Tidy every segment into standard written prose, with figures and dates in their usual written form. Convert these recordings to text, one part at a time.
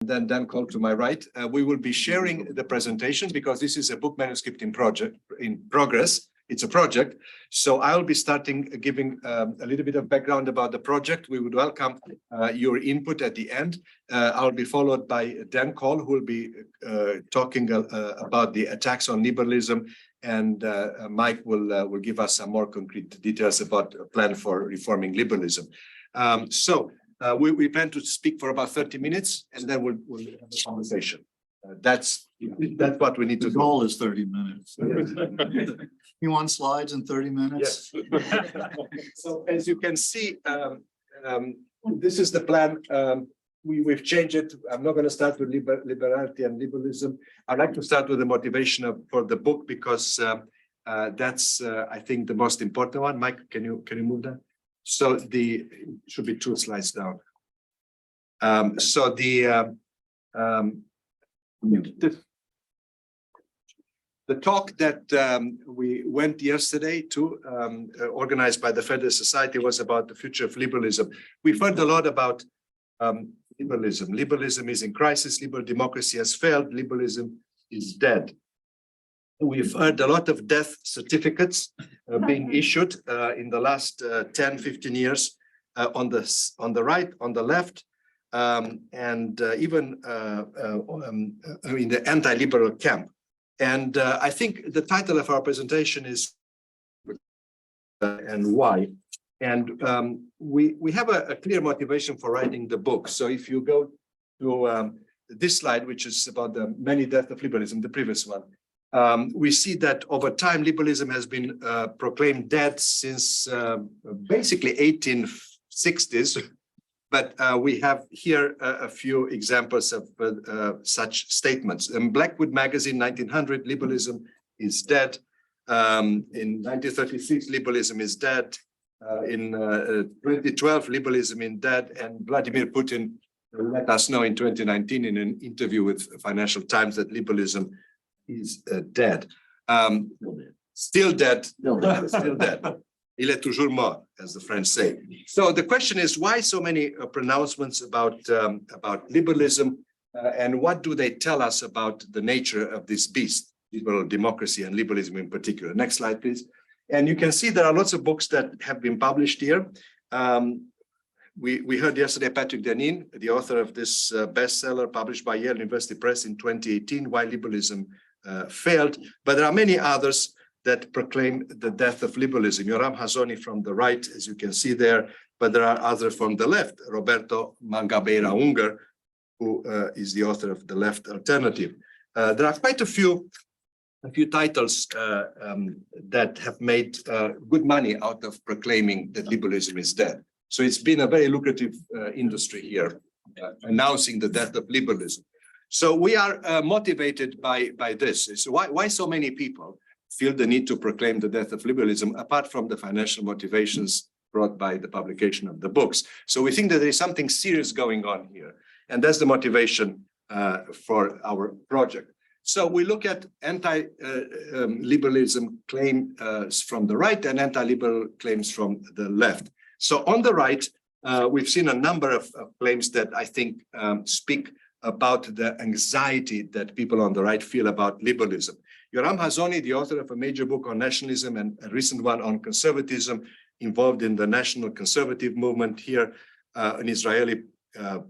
then Dan Cole to my right. We will be sharing the presentation because this is a book manuscript in progress. It's a project. So I'll be starting giving a little bit of background about the project. We would welcome your input at the end. I'll be followed by Dan Cole, who will be talking about the attacks on liberalism, and Mike will give us some more concrete details about a plan for reforming liberalism. We plan to speak for about 30 minutes, and then we'll have a conversation. That's what we need to do. The goal is 30 minutes. You want slides in 30 minutes? Yes. So as you can see, this is the plan. We've changed it. I'm not going to start with liberality and liberalism. I'd like to start with the motivation for the book because that's, I think, the most important one. Mike, can you move that? So should be 2 slides down. The talk that we went yesterday to, organized by the Federal Society, was about the future of liberalism. We've heard a lot about liberalism. Liberalism is in crisis. Liberal democracy has failed. Liberalism is dead. We've heard a lot of death certificates being issued in the last 10, 15 years on the right, on the left, and even in the anti-liberal camp. And I think the title of our presentation is and why. And we have a clear motivation for writing the book. So if you go to this slide, which is about the many deaths of liberalism, the previous one, we see that over time, liberalism has been proclaimed dead since basically 1860s. But we have here a few examples of such statements. In Blackwood magazine, 1900, liberalism is dead. In 1936, liberalism is dead. In 2012, liberalism is dead. And Vladimir Putin let us know in 2019 in an interview with Financial Times that liberalism is dead. Still dead. Still dead. Il est toujours mort, as the French say. So the question is, why so many pronouncements about liberalism, and what do they tell us about the nature of this beast, liberal democracy and liberalism in particular? Next slide, please. And you can see there are lots of books that have been published here. We heard yesterday Patrick Deneen, the author of this bestseller published by Yale University Press in 2018, Why Liberalism Failed. But there are many others that proclaim the death of liberalism. Yoram Hazony from the right, as you can see there, but there are others from the left. Roberto Mangabeira-Unger, who is the author of The Left Alternative. There are quite a few titles that have made good money out of proclaiming that liberalism is dead. So it's been a very lucrative industry here, announcing the death of liberalism. So we are motivated by this. So why so many people feel the need to proclaim the death of liberalism, apart from the financial motivations brought by the publication of the books? So we think that there is something serious going on here, and that's the motivation for our project. So we look at anti-liberalism claims from the right and anti-liberal claims from the left. So on the right, we've seen a number of claims that I think speak about the anxiety that people on the right feel about liberalism. Yoram Hazony, the author of a major book on nationalism and a recent one on conservatism, involved in the national conservative movement here, an Israeli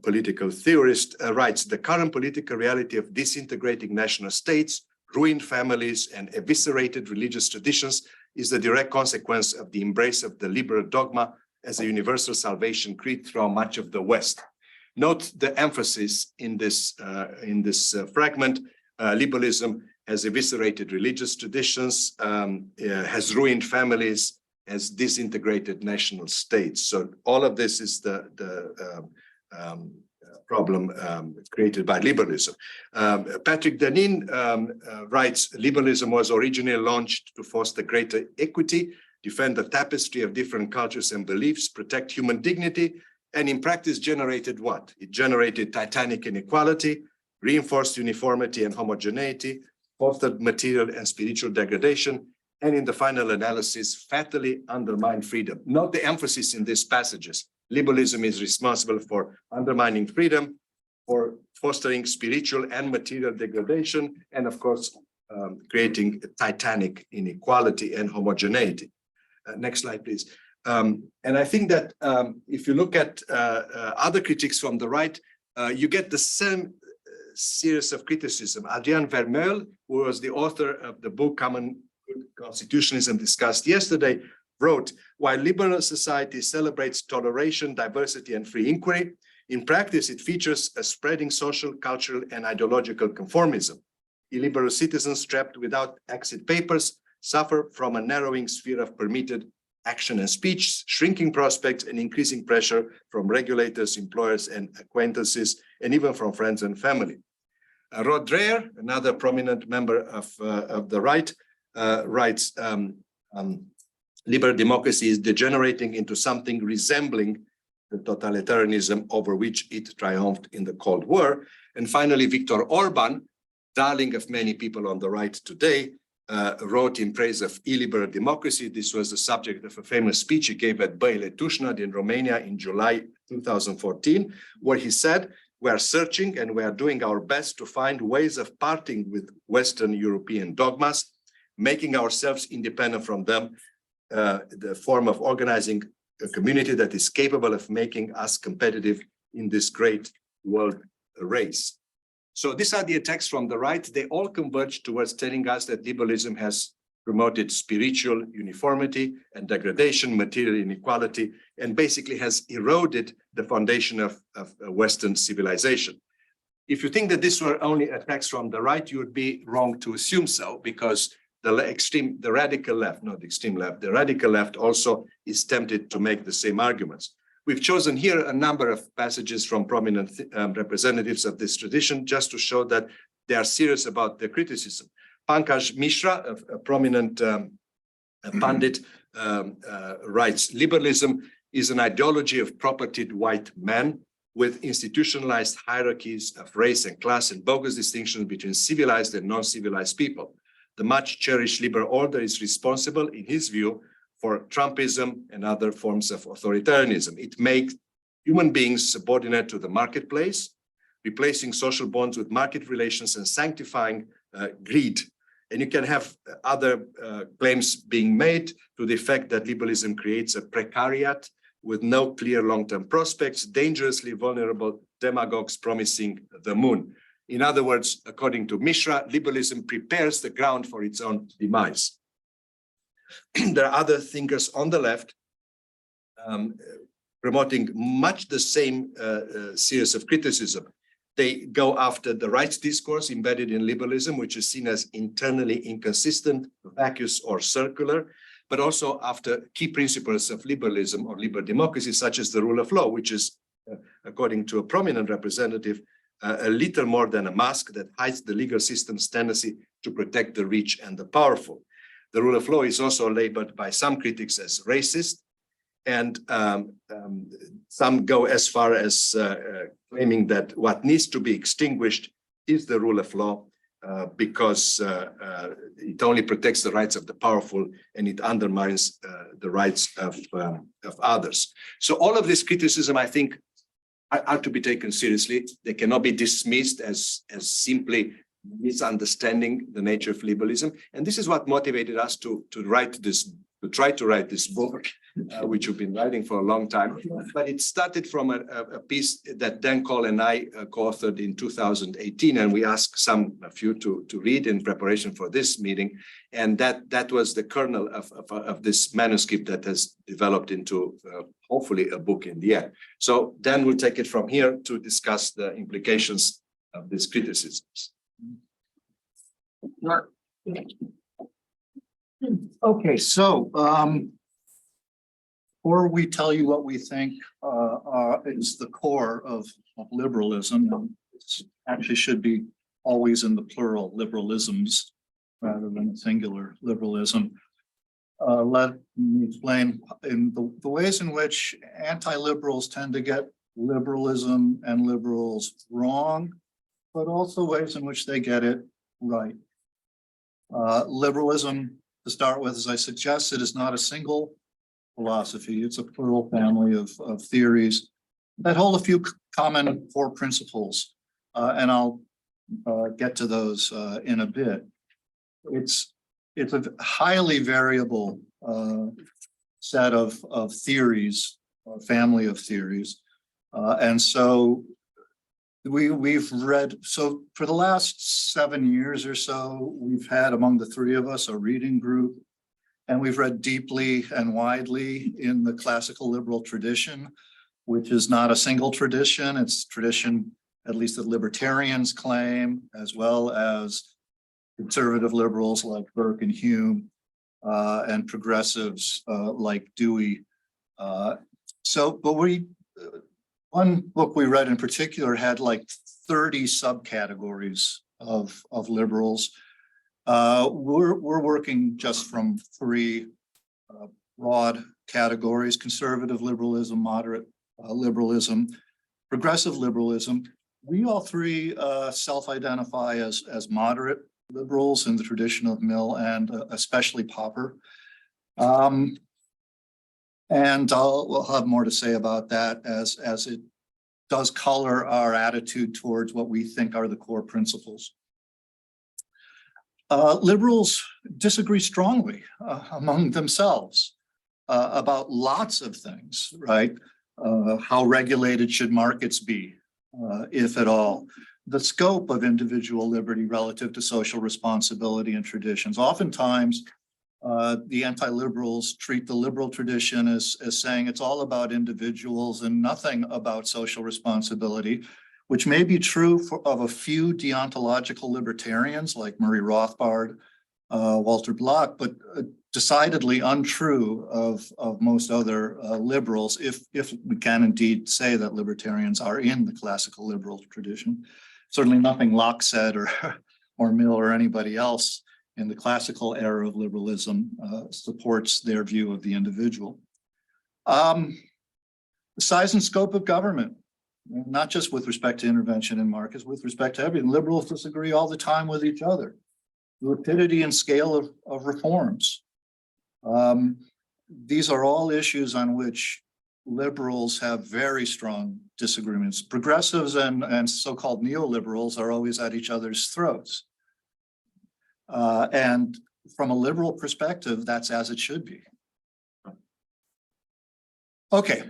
political theorist, writes, the current political reality of disintegrating national states, ruined families, and eviscerated religious traditions is the direct consequence of the embrace of the liberal dogma as a universal salvation creed throughout much of the West. Note the emphasis in this fragment. Liberalism has eviscerated religious traditions, has ruined families, has disintegrated national states. So all of this is the problem created by liberalism. Patrick Deneen writes, liberalism was originally launched to foster greater equity, defend the tapestry of different cultures and beliefs, protect human dignity, and in practice generated what? It generated titanic inequality, reinforced uniformity and homogeneity, fostered material and spiritual degradation, and in the final analysis, fatally undermined freedom. Note the emphasis in these passages. Liberalism is responsible for undermining freedom, for fostering spiritual and material degradation, and of course, creating titanic inequality and homogeneity. Next slide, please. And I think that if you look at other critics from the right, you get the same series of criticism. Adrian Vermeul, who was the author of the book Common Constitutionalism discussed yesterday, wrote, while liberal society celebrates toleration, diversity, and free inquiry, in practice, it features a spreading social, cultural, and ideological conformism. Illiberal citizens trapped without exit papers suffer from a narrowing sphere of permitted action and speech, shrinking prospects, and increasing pressure from regulators, employers, and acquaintances, and even from friends and family. Rod Dreher, another prominent member of the right, writes, liberal democracy is degenerating into something resembling the totalitarianism over which it triumphed in the Cold War. And finally, Viktor Orban, darling of many people on the right today, wrote in praise of illiberal democracy. This was the subject of a famous speech he gave at Băile Tușnad in Romania in July 2014, where he said, we are searching and we are doing our best to find ways of parting with Western European dogmas, making ourselves independent from them, the form of organizing a community that is capable of making us competitive in this great world race. So these are the attacks from the right. They all converge towards telling us that liberalism has promoted spiritual uniformity and degradation, material inequality, and basically has eroded the foundation of Western civilization. If you think that these were only attacks from the right, you would be wrong to assume so, because the radical left, not the extreme left, the radical left also is tempted to make the same arguments. We've chosen here a number of passages from prominent representatives of this tradition, just to show that they are serious about their criticism. Pankaj Mishra, a prominent pundit, writes, liberalism is an ideology of propertied white men with institutionalized hierarchies of race and class and bogus distinctions between civilized and non-civilized people. The much cherished liberal order is responsible, in his view, for Trumpism and other forms of authoritarianism. It makes human beings subordinate to the marketplace, replacing social bonds with market relations and sanctifying greed. And you can have other claims being made to the effect that liberalism creates a precariat with no clear long-term prospects, dangerously vulnerable demagogues promising the moon. In other words, according to Mishra, liberalism prepares the ground for its own demise. There are other thinkers on the left promoting much the same series of criticism. They go after the rights discourse embedded in liberalism, which is seen as internally inconsistent, vacuous, or circular, but also after key principles of liberalism or liberal democracy, such as the rule of law, which is, according to a prominent representative, a little more than a mask that hides the legal system's tendency to protect the rich and the powerful. The rule of law is also labeled by some critics as racist, and some go as far as claiming that what needs to be extinguished is the rule of law because it only protects the rights of the powerful and it undermines the rights of others. So all of this criticism, I think, are to be taken seriously. They cannot be dismissed as simply misunderstanding the nature of liberalism. And this is what motivated us to try to write this book, which we've been writing for a long time. But it started from a piece that Dan Cole and I co-authored in 2018, and we asked some of you to read in preparation for this meeting. And that was the kernel of this manuscript that has developed into hopefully a book in the end. So Dan will take it from here to discuss the implications of these criticisms. Okay, so before we tell you what we think is the core of liberalism, it actually should be always in the plural, liberalisms, rather than singular liberalism. Let me explain in the ways in which anti-liberals tend to get liberalism and liberals wrong, but also ways in which they get it right. Liberalism, to start with, as I suggested, is not a single philosophy. It's a plural family of theories that hold a few common core principles. and I'll get to those in a bit. It's a highly variable set of theories, family of theories, and so we've read. So for the last 7 years or so, we've had among the three of us a reading group, and we've read deeply and widely in the classical liberal tradition, which is not a single tradition. It's tradition, at least that libertarians claim, as well as conservative liberals like Burke and Hume, and progressives like Dewey. One book we read in particular had like 30 subcategories of liberals. We're working just from 3 broad categories: conservative liberalism, moderate liberalism, progressive liberalism. We all 3 self-identify as moderate liberals in the tradition of Mill and especially Popper. And we'll have more to say about that as it does color our attitude towards what we think are the core principles. Liberals disagree strongly among themselves about lots of things, right? How regulated should markets be, if at all? The scope of individual liberty relative to social responsibility and traditions. Oftentimes, the anti-liberals treat the liberal tradition as saying it's all about individuals and nothing about social responsibility, which may be true of a few deontological libertarians like Murray Rothbard, Walter Block, but decidedly untrue of most other liberals, if we can indeed say that libertarians are in the classical liberal tradition. Certainly nothing Locke said or Mill or anybody else in the classical era of liberalism supports their view of the individual. The size and scope of government, not just with respect to intervention in markets, with respect to everything. Liberals disagree all the time with each other. The rapidity and scale of reforms. These are all issues on which liberals have very strong disagreements. Progressives and so-called neoliberals are always at each other's throats. And from a liberal perspective, that's as it should be. Okay,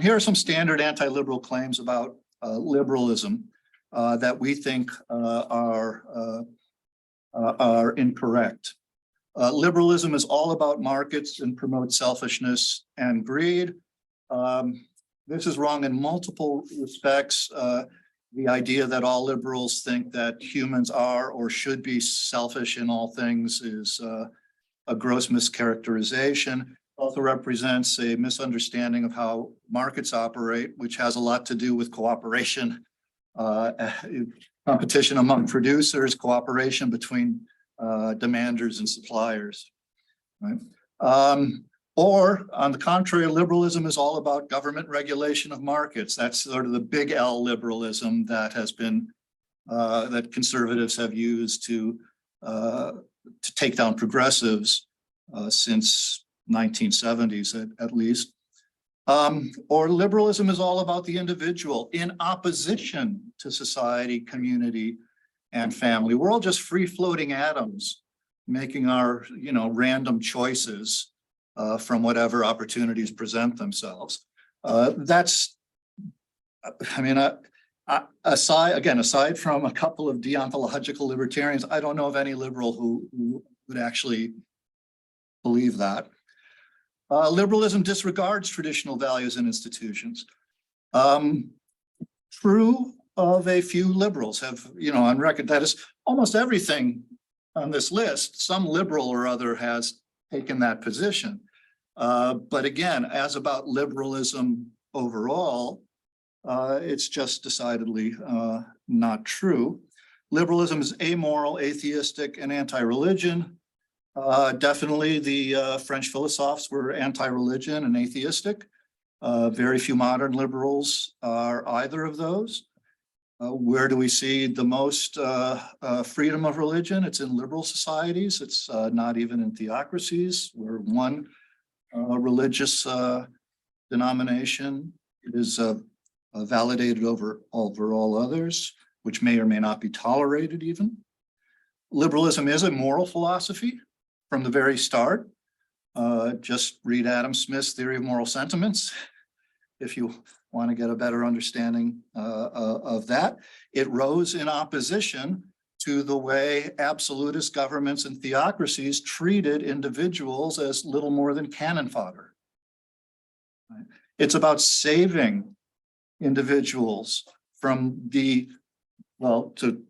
here are some standard anti-liberal claims about liberalism that we think are incorrect. Liberalism is all about markets and promotes selfishness and greed. This is wrong in multiple respects. The idea that all liberals think that humans are or should be selfish in all things is a gross mischaracterization. Also represents a misunderstanding of how markets operate, which has a lot to do with cooperation, competition among producers, cooperation between demanders and suppliers, right? Or on the contrary, liberalism is all about government regulation of markets. That's sort of the big L liberalism that has been, that conservatives have used to take down progressives since 1970s at least. Or liberalism is all about the individual in opposition to society, community, and family. We're all just free-floating atoms making our, random choices from whatever opportunities present themselves. That's, aside from a couple of deontological libertarians, I don't know of any liberal who would actually believe that. Liberalism disregards traditional values and institutions. True of a few liberals have, on record, that is almost everything on this list. Some liberal or other has taken that position. But again, as about liberalism overall, it's just decidedly not true. Liberalism is amoral, atheistic, and anti-religion. Definitely the French philosophers were anti-religion and atheistic. Very few modern liberals are either of those. Where do we see the most freedom of religion? It's in liberal societies. It's not even in theocracies, where one religious denomination is validated over all others. which may or may not be tolerated even. Liberalism is a moral philosophy from the very start. Just read Adam Smith's Theory of Moral Sentiments if you want to get a better understanding of that. It rose in opposition to the way absolutist governments and theocracies treated individuals as little more than cannon fodder. Right? It's about saving individuals from the, well, to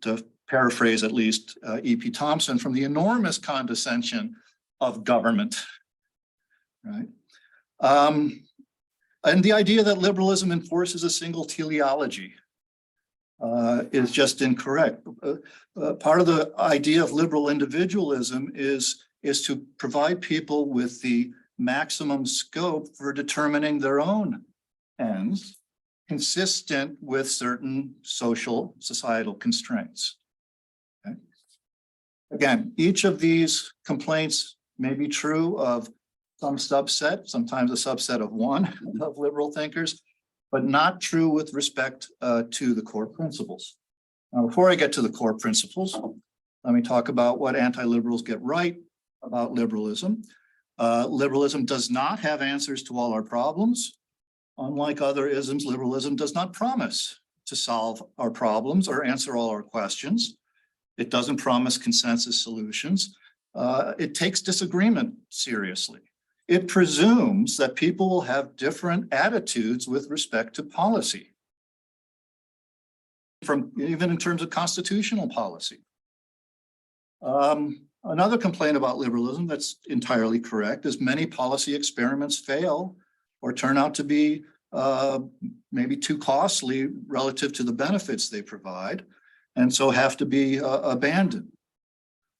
paraphrase at least E.P. Thompson, from the enormous condescension of government, right? And the idea that liberalism enforces a single teleology is just incorrect. Part of the idea of liberal individualism is to provide people with the maximum scope for determining their own ends, consistent with certain social, societal constraints. Okay. Again, each of these complaints may be true of some subset, sometimes a subset of one of liberal thinkers, but not true with respect to the core principles. Now, before I get to the core principles, let me talk about what anti-liberals get right about liberalism. Liberalism does not have answers to all our problems. Unlike other isms, liberalism does not promise to solve our problems or answer all our questions. It doesn't promise consensus solutions. It takes disagreement seriously. It presumes that people will have different attitudes with respect to policy, from even in terms of constitutional policy. Another complaint about liberalism that's entirely correct is many policy experiments fail or turn out to be maybe too costly relative to the benefits they provide, and so have to be abandoned.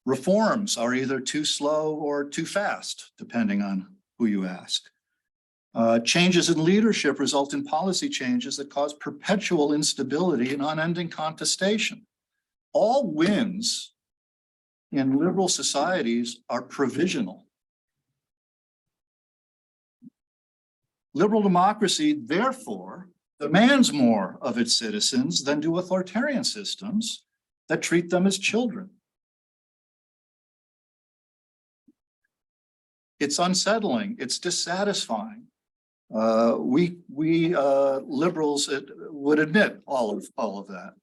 Reforms are either too slow or too fast, depending on who you ask. Changes in leadership result in policy changes that cause perpetual instability and unending contestation. All wins in liberal societies are provisional. Liberal democracy, therefore, demands more of its citizens than do authoritarian systems that treat them as children. It's unsettling, it's dissatisfying. We liberals would admit all of that.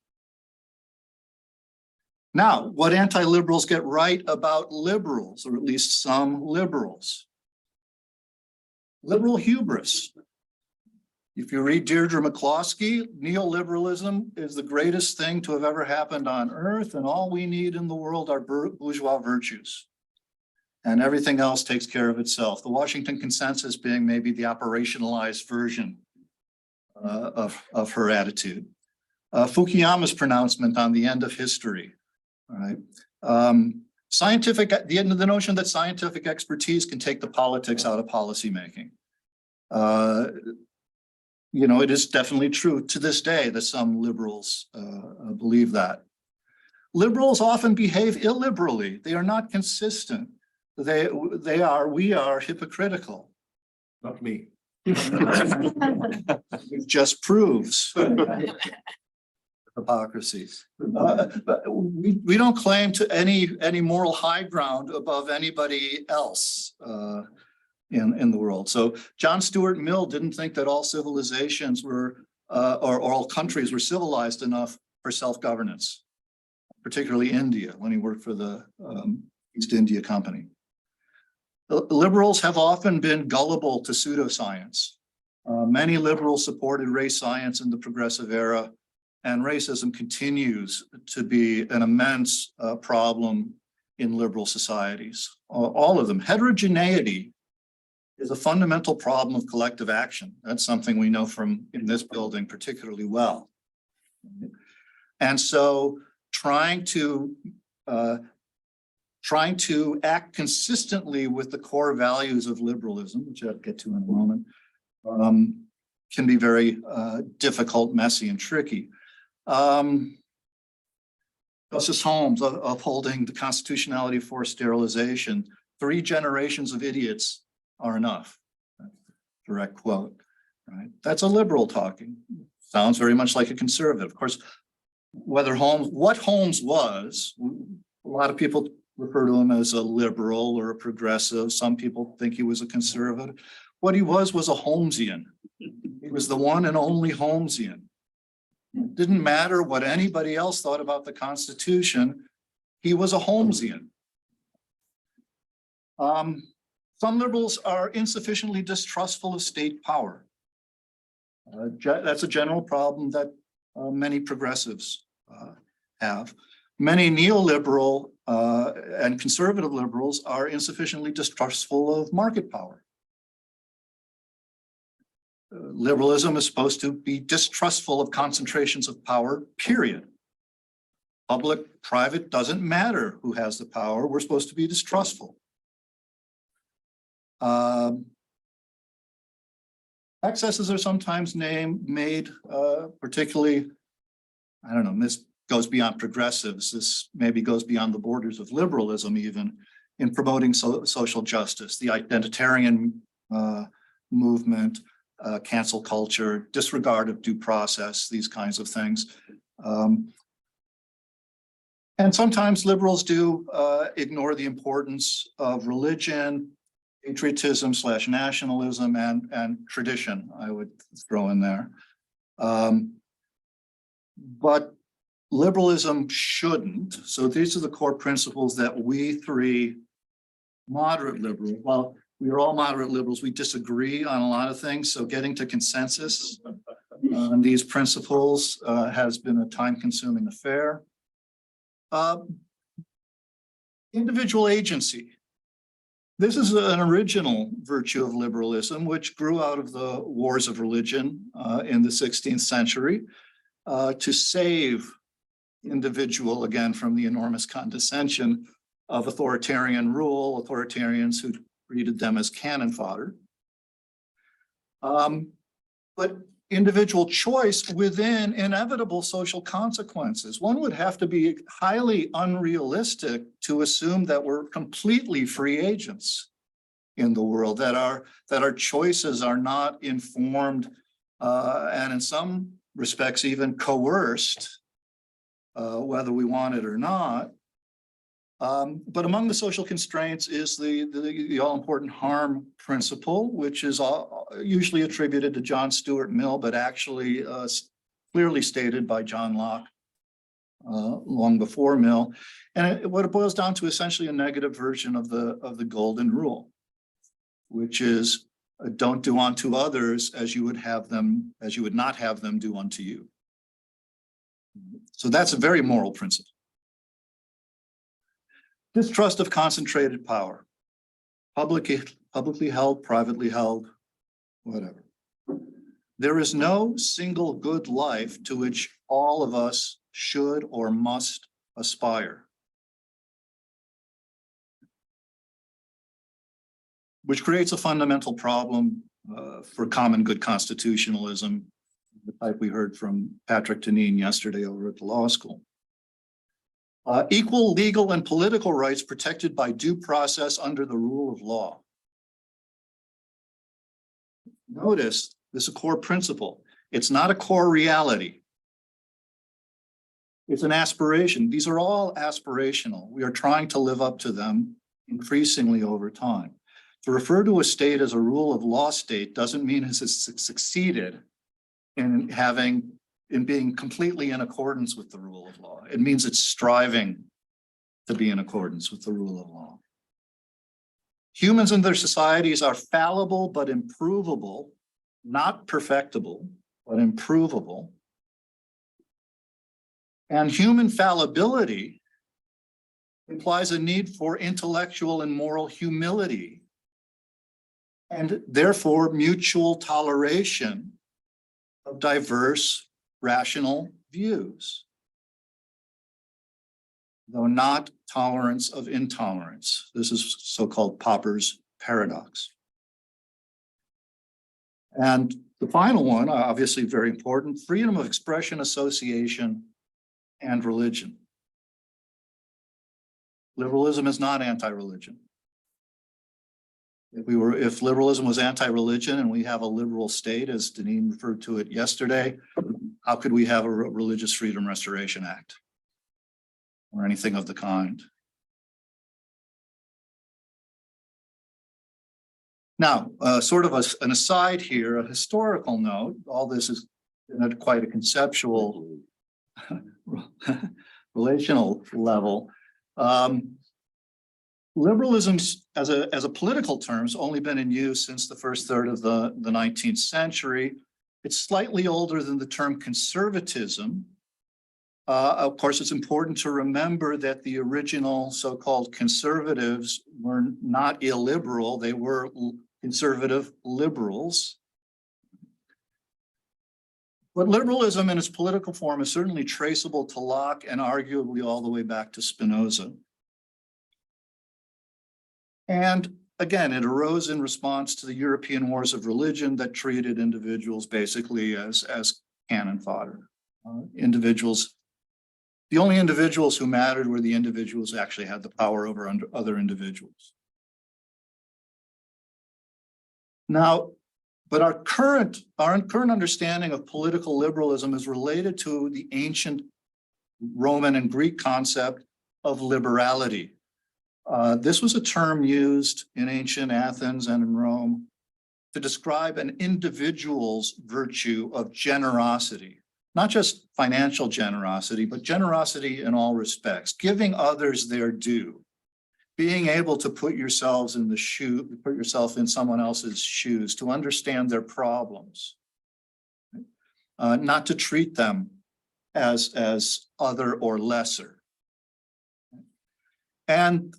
Now, what anti-liberals get right about liberals, or at least some liberals? Liberal hubris. If you read Deirdre McCloskey, neoliberalism is the greatest thing to have ever happened on earth, and all we need in the world are bourgeois virtues. And everything else takes care of itself. The Washington Consensus being maybe the operationalized version of her attitude. Fukuyama's pronouncement on the end of history. All right. The notion that scientific expertise can take the politics out of policymaking. You know, it is definitely true to this day that some liberals believe that. Liberals often behave illiberally. They are not consistent. We are hypocritical. Not me. It just proves hypocrisy. But we don't claim to any moral high ground above anybody else in the world. So John Stuart Mill didn't think that all civilizations were or all countries were civilized enough for self-governance, particularly India, when he worked for the East India Company. Liberals have often been gullible to pseudoscience. Many liberals supported race science in the progressive era, and racism continues to be an immense problem in liberal societies. All of them. Heterogeneity is a fundamental problem of collective action. That's something we know from in this building particularly well. And so trying to act consistently with the core values of liberalism, which I'll get to in a moment, can be very difficult, messy, and tricky. Justice Holmes upholding the constitutionality of forced sterilization. 3 generations of idiots are enough. Direct quote. Right? That's a liberal talking. Sounds very much like a conservative. Of course, what Holmes was, a lot of people refer to him as a liberal or a progressive. Some people think he was a conservative. What he was a Holmesian. He was the one and only Holmesian. It didn't matter what anybody else thought about the Constitution. He was a Holmesian. Some liberals are insufficiently distrustful of state power. That's a general problem that many progressives have. Many neoliberal and conservative liberals are insufficiently distrustful of market power. Liberalism is supposed to be distrustful of concentrations of power, period. Public, private, doesn't matter who has the power. We're supposed to be distrustful. Excesses are sometimes made, particularly, I don't know, this goes beyond progressives. This maybe goes beyond the borders of liberalism even, in promoting social justice, the identitarian movement, cancel culture, disregard of due process, these kinds of things. And sometimes liberals do ignore the importance of religion, patriotism / nationalism, and tradition, I would throw in there. But liberalism shouldn't. So these are the core principles that we three moderate liberals, well, we are all moderate liberals, we disagree on a lot of things. So getting to consensus on these principles has been a time-consuming affair. Individual agency. This is an original virtue of liberalism, which grew out of the wars of religion in the 16th century to save individual, again, from the enormous condescension of authoritarian rule, authoritarians who treated them as cannon fodder. But individual choice within inevitable social consequences. One would have to be highly unrealistic to assume that we're completely free agents in the world, that our choices are not informed and in some respects even coerced, whether we want it or not. But among the social constraints is the all-important harm principle, which is usually attributed to John Stuart Mill, but actually clearly stated by John Locke long before Mill. And what it boils down to essentially a negative version of the golden rule, which is don't do unto others as you would not have them do unto you. So that's a very moral principle. Distrust of concentrated power, publicly held, privately held, whatever. There is no single good life to which all of us should or must aspire, which creates a fundamental problem for common good constitutionalism, the type we heard from Patrick Tanine yesterday over at the law school. Equal legal and political rights protected by due process under the rule of law. Notice this is a core principle. It's not a core reality. It's an aspiration. These are all aspirational. We are trying to live up to them increasingly over time. To refer to a state as a rule of law state doesn't mean it's succeeded in being completely in accordance with the rule of law. It means it's striving to be in accordance with the rule of law. Humans and their societies are fallible but improvable, not perfectible, but improvable. And human fallibility implies a need for intellectual and moral humility, and therefore mutual toleration of diverse rational views, though not tolerance of intolerance. This is so-called Popper's paradox. And the final one, obviously very important, freedom of expression, association, and religion. Liberalism is not anti-religion. If liberalism was anti-religion and we have a liberal state, as Deneen referred to it yesterday, how could we have a Religious Freedom Restoration Act or anything of the kind? Now, sort of an aside here, a historical note. All this is at quite a conceptual, relational level. Liberalism's, as a political term, has only been in use since the first third of the 19th century. It's slightly older than the term conservatism. Of course, it's important to remember that the original so-called conservatives were not illiberal, they were conservative liberals. But liberalism in its political form is certainly traceable to Locke and arguably all the way back to Spinoza. And again, it arose in response to the European wars of religion that treated individuals basically as cannon fodder. Individuals, the only individuals who mattered were the individuals who actually had the power over other individuals. Now, but our current understanding of political liberalism is related to the ancient Roman and Greek concept of liberality. This was a term used in ancient Athens and in Rome to describe an individual's virtue of generosity, not just financial generosity, but generosity in all respects, giving others their due, being able to put yourself in someone else's shoes, to understand their problems, not to treat them as other or lesser. And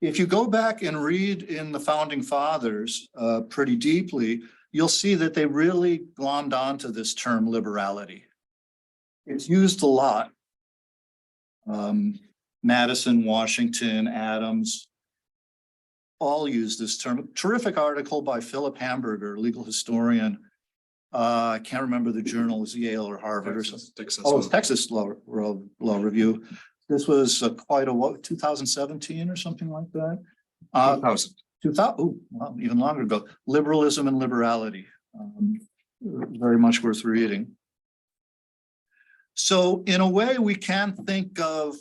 if you go back and read in the Founding Fathers pretty deeply, you'll see that they really glommed onto this term liberality. It's used a lot. Madison, Washington, Adams, all use this term. Terrific article by Philip Hamburger, legal historian. I can't remember the journal, it was Yale or Harvard or something. Texas. Oh, it's Texas Law Review. This was quite a 2017 or something like that. 2000. 2000, oh, well, even longer ago. Liberalism and Liberality. Very much worth reading. So in a way, we can think of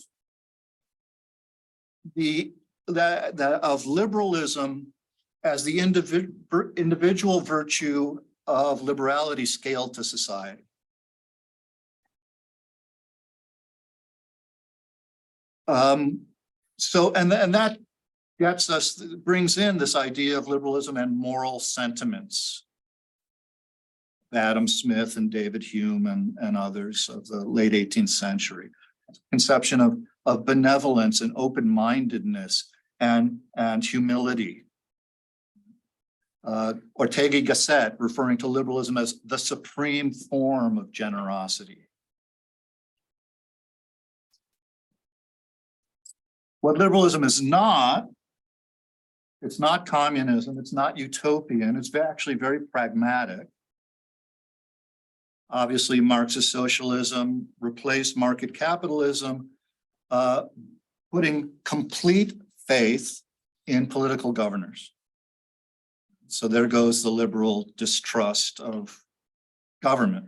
of liberalism as the individual virtue of liberality scaled to society. So that gets us, brings in this idea of liberalism and moral sentiments. Adam Smith and David Hume and others of the late 18th century. Conception of benevolence and open-mindedness and humility. Ortega y Gasset referring to liberalism as the supreme form of generosity. What liberalism is not, it's not communism, it's not utopian, it's actually very pragmatic. Obviously, Marxist socialism replaced market capitalism, putting complete faith in political governors. So there goes the liberal distrust of government.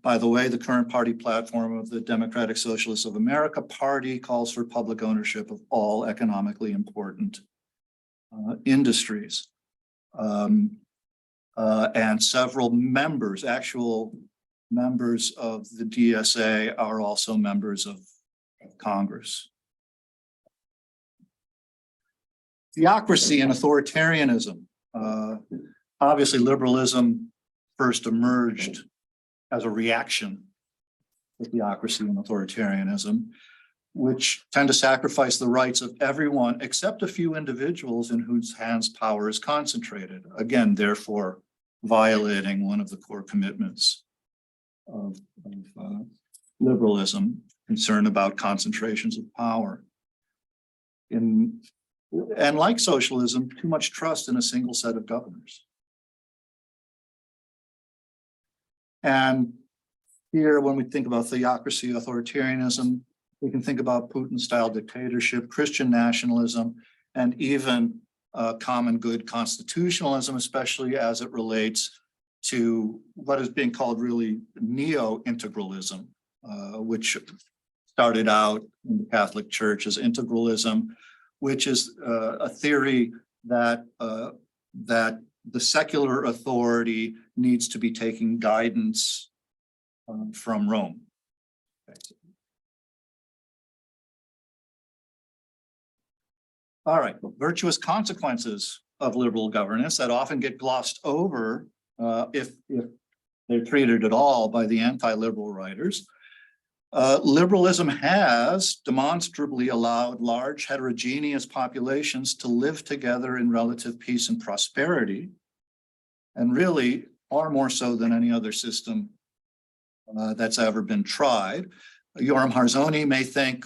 By the way, the current party platform of the Democratic Socialists of America Party calls for public ownership of all economically important industries. And several members, actual members of the DSA, are also members of Congress. Theocracy and authoritarianism. Obviously, liberalism first emerged as a reaction to theocracy and authoritarianism, which tend to sacrifice the rights of everyone except a few individuals in whose hands power is concentrated. Again, therefore, violating one of the core commitments of liberalism, concern about concentrations of power. And like socialism, too much trust in a single set of governors. And here, when we think about theocracy, authoritarianism, we can think about Putin-style dictatorship, Christian nationalism, and even common good constitutionalism, especially as it relates to what is being called really neo-integralism, which started out in the Catholic Church as integralism, which is a theory that that the secular authority needs to be taking guidance from Rome. All right, virtuous consequences of liberal governance that often get glossed over if they're treated at all by the anti-liberal writers. Liberalism has demonstrably allowed large heterogeneous populations to live together in relative peace and prosperity, and really far more so than any other system that's ever been tried. Yoram Harzoni may think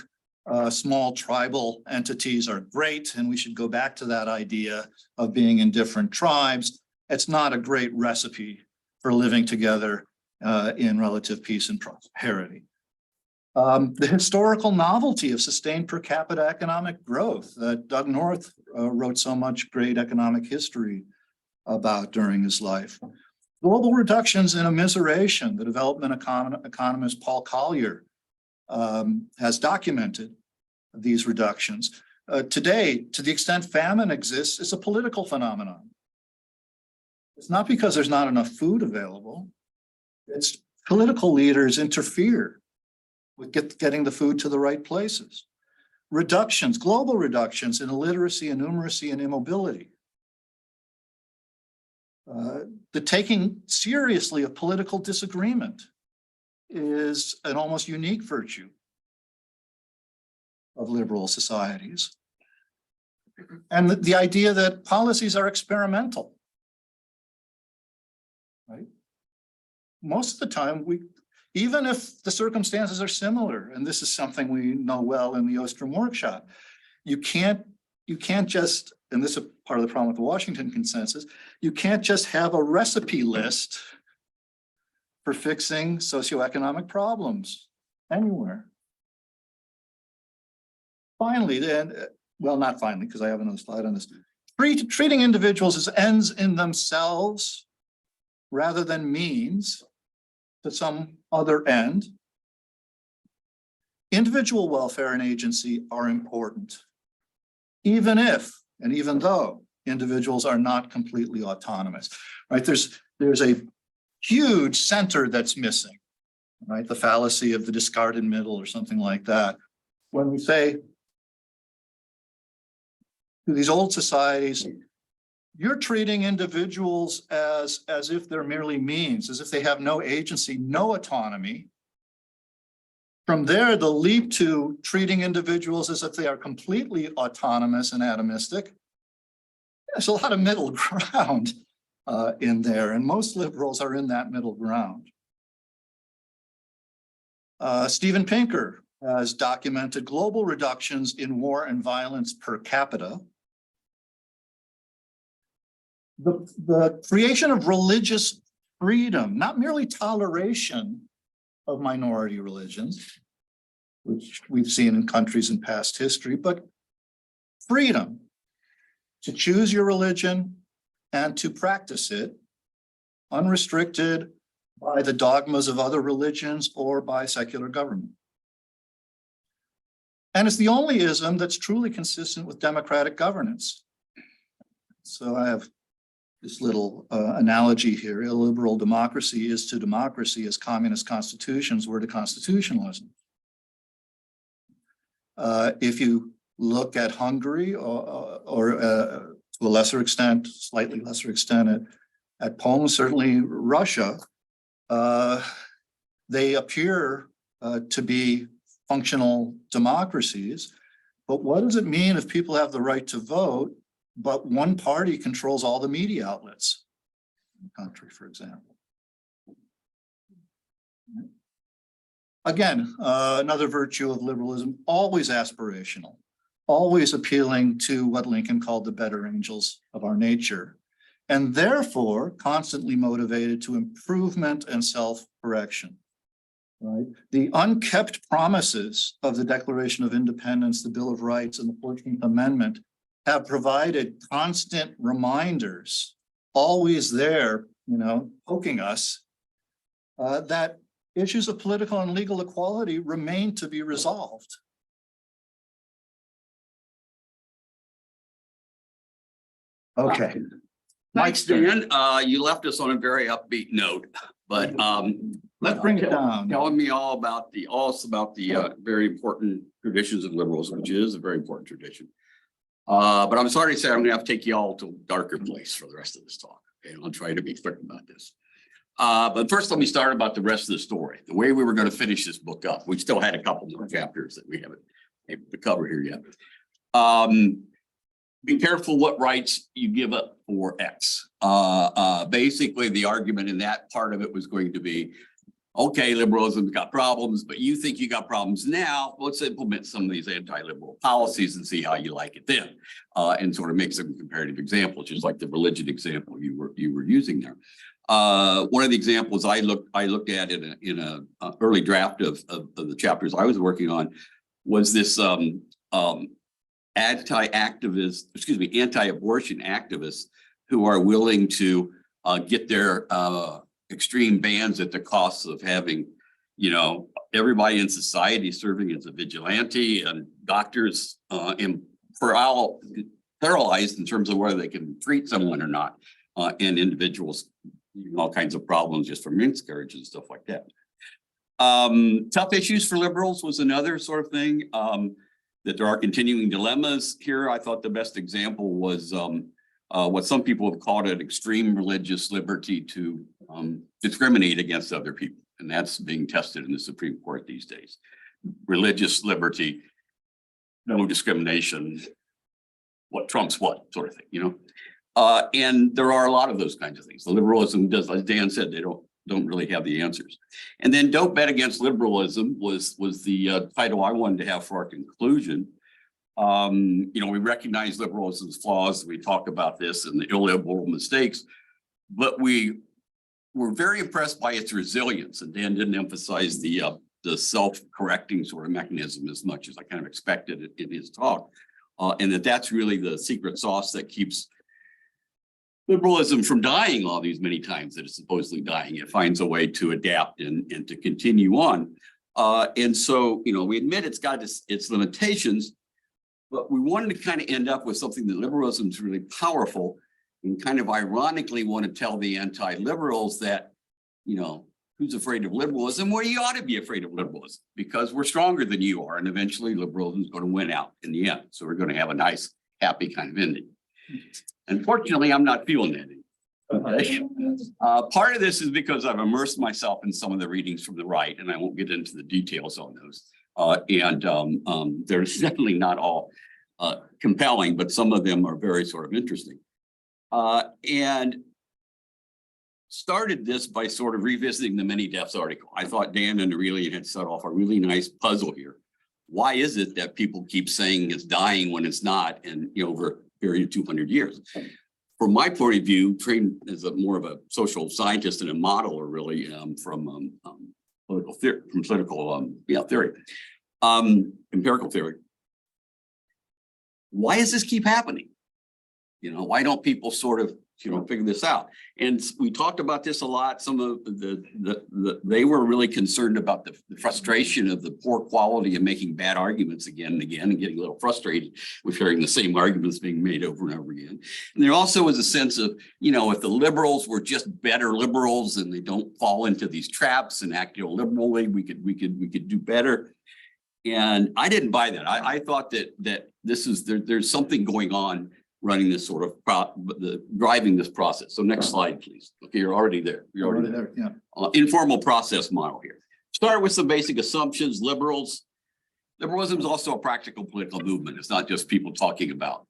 small tribal entities are great, and we should go back to that idea of being in different tribes. It's not a great recipe for living together in relative peace and prosperity. The historical novelty of sustained per capita economic growth that Doug North wrote so much great economic history about during his life. Global reductions in immiseration, the development economist Paul Collier has documented these reductions. Today, to the extent famine exists, it's a political phenomenon. It's not because there's not enough food available. It's political leaders interfere with getting the food to the right places. Reductions, global reductions in illiteracy and numeracy and immobility. The taking seriously of political disagreement is an almost unique virtue of liberal societies. And the idea that policies are experimental, right? Most of the time, even if the circumstances are similar, and this is something we know well in the Ostrom workshop, you can't just, and this is part of the problem with the Washington consensus, you can't just have a recipe list for fixing socioeconomic problems anywhere. Finally, then, well, not finally, because I have another slide on this. Treating individuals as ends in themselves rather than means to some other end. Individual welfare and agency are important, even if, and even though individuals are not completely autonomous, right? There's a huge center that's missing, right? The fallacy of the discarded middle or something like that. When we say to these old societies, you're treating individuals as if they're merely means, as if they have no agency, no autonomy. From there, the leap to treating individuals as if they are completely autonomous and atomistic. There's a lot of middle ground in there, and most liberals are in that middle ground. Steven Pinker has documented global reductions in war and violence per capita. The creation of religious freedom, not merely toleration of minority religions, which we've seen in countries in past history, but freedom to choose your religion and to practice it unrestricted by the dogmas of other religions or by secular government. And it's the only ism that's truly consistent with democratic governance. So I have this little analogy here. Illiberal democracy is to democracy as communist constitutions were to constitutionalism. If you look at Hungary or to a lesser extent, slightly lesser extent at Poland, certainly Russia, they appear to be functional democracies. But what does it mean if people have the right to vote, but one party controls all the media outlets in the country, for example? Again, another virtue of liberalism, always aspirational, always appealing to what Lincoln called the better angels of our nature, and therefore constantly motivated to improvement and self-correction. Right? The unkept promises of the Declaration of Independence, the Bill of Rights, and the 14th Amendment have provided constant reminders, always there poking us, that issues of political and legal equality remain to be resolved. Okay. Thanks, Dan. You left us on a very upbeat note, but Let's bring it down. telling me all about the very important traditions of liberalism, which is a very important tradition. But I'm sorry to say I'm gonna have to take you all to a darker place for the rest of this talk. Okay, I'll try to be quick about this. But first, let me start about the rest of the story. The way we were going to finish this book up. We still had a couple more chapters that we haven't able to cover here yet. Be careful what rights you give up for X. Basically, the argument in that part of it was going to be, okay, liberalism's got problems, but you think you got problems now. Let's implement some of these anti-liberal policies and see how you like it then, and sort of make some comparative examples, just like the religion example you were using there. One of the examples I looked at in a early draft of the chapters I was working on was this anti-abortion activists who are willing to get their extreme bans at the cost of having, everybody in society serving as a vigilante and doctors paralyzed in terms of whether they can treat someone or not, and individuals all kinds of problems just from miscarriage and stuff like that. Tough issues for liberals was another sort of thing, that there are continuing dilemmas here. I thought the best example was what some people have called an extreme religious liberty to discriminate against other people. And that's being tested in the Supreme Court these days. Religious liberty, no discrimination, what trumps what sort of thing, and there are a lot of those kinds of things. The liberalism does, as Dan said, they don't really have the answers. And then "Don't Bet Against Liberalism" was the title I wanted to have for our conclusion. We recognize liberalism's flaws. We talk about this and the illiberal mistakes, but we were very impressed by its resilience. And Dan didn't emphasize the self-correcting sort of mechanism as much as I kind of expected in his talk, and that's really the secret sauce that keeps liberalism from dying all these many times that it's supposedly dying. It finds a way to adapt and to continue on. And so, we admit it's got its limitations, but we wanted to kind of end up with something that liberalism is really powerful, and kind of ironically want to tell the anti-liberals that, who's afraid of liberalism? Well, you ought to be afraid of liberalism because we're stronger than you are. And eventually liberalism is going to win out in the end. So we're going to have a nice, happy kind of ending. Unfortunately, I'm not feeling that. Okay. Part of this is because I've immersed myself in some of the readings from the right, and I won't get into the details on those. They're definitely not all compelling, but some of them are very sort of interesting. And started this by sort of revisiting the Many Deaths article. I thought Dan and Aurelian had set off a really nice puzzle here. Why is it that people keep saying it's dying when it's not, and over a period of 200 years? From my point of view, trained as more of a social scientist and a modeler, really, from political theory, empirical theory. Why does this keep happening? Why don't people sort of figure this out? And we talked about this a lot. Some of they were really concerned about the frustration of the poor quality of making bad arguments again and again, and getting a little frustrated with hearing the same arguments being made over and over again. And there also was a sense of, if the liberals were just better liberals and they don't fall into these traps and act illiberally, we could do better. And I didn't buy that. I thought that this is there's something going on running this sort of driving this process. So next slide, please. Okay, you're already there. You're already there. Yeah. Informal process model here. Start with some basic assumptions. Liberalism is also a practical political movement. It's not just people talking about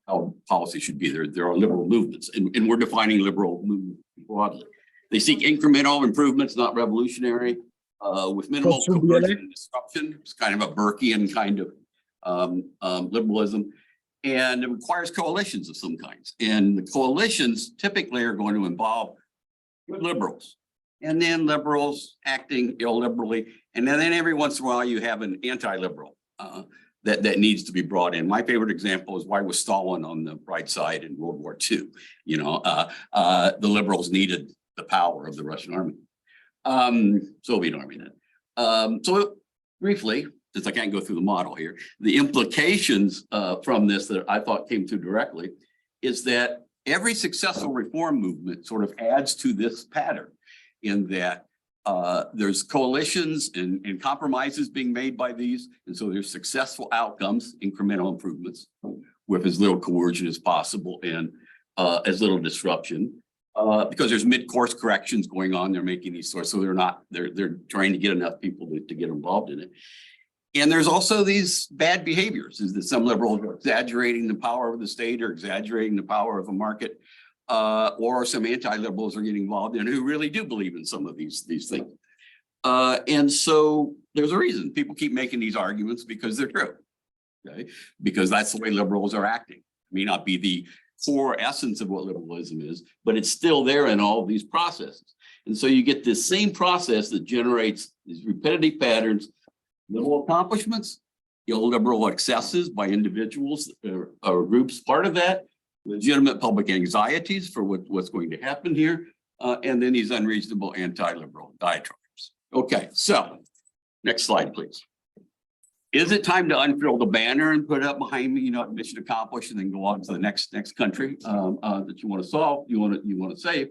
how policy should be. There are liberal movements, and we're defining liberal movement broadly. They seek incremental improvements, not revolutionary, with minimal coercion and disruption. It's kind of a Burkean kind of liberalism. And it requires coalitions of some kinds. And the coalitions typically are going to involve liberals, and then liberals acting illiberally. And then every once in a while you have an anti-liberal that needs to be brought in. My favorite example is why was Stalin on the right side in World War II? You know, the liberals needed the power of the Russian army, Soviet army then. So briefly, since I can't go through the model here, the implications from this that I thought came through directly is that every successful reform movement sort of adds to this pattern in that there's coalitions and compromises being made by these. And so there's successful outcomes, incremental improvements with as little coercion as possible and as little disruption. Because there's mid-course corrections going on, they're making these sorts, so they're trying to get enough people to get involved in it. And there's also these bad behaviors, is that some liberals are exaggerating the power of the state or exaggerating the power of a market, or some anti-liberals are getting involved in who really do believe in some of these things. And so there's a reason people keep making these arguments because they're true, okay? Because that's the way liberals are acting. It may not be the core essence of what liberalism is, but it's still there in all of these processes. And so you get this same process that generates these repetitive patterns, little accomplishments, illiberal excesses by individuals or groups, part of that, legitimate public anxieties for what's going to happen here, and then these unreasonable anti-liberal diatribes. Okay, so next slide, please. Is it time to unfurl the banner and put it up behind me, you know, mission accomplished, and then go on to the next country that you want to solve, you want to save?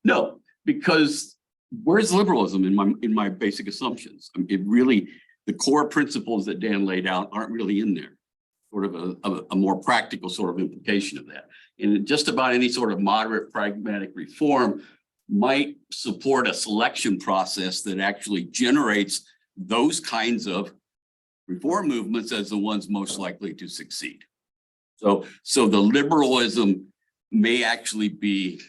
No, because where's liberalism in my basic assumptions? I mean, it really, the core principles that Dan laid out aren't really in there. Sort of a more practical sort of implication of that. And just about any sort of moderate pragmatic reform might support a selection process that actually generates those kinds of reform movements as the ones most likely to succeed. So the liberalism may actually be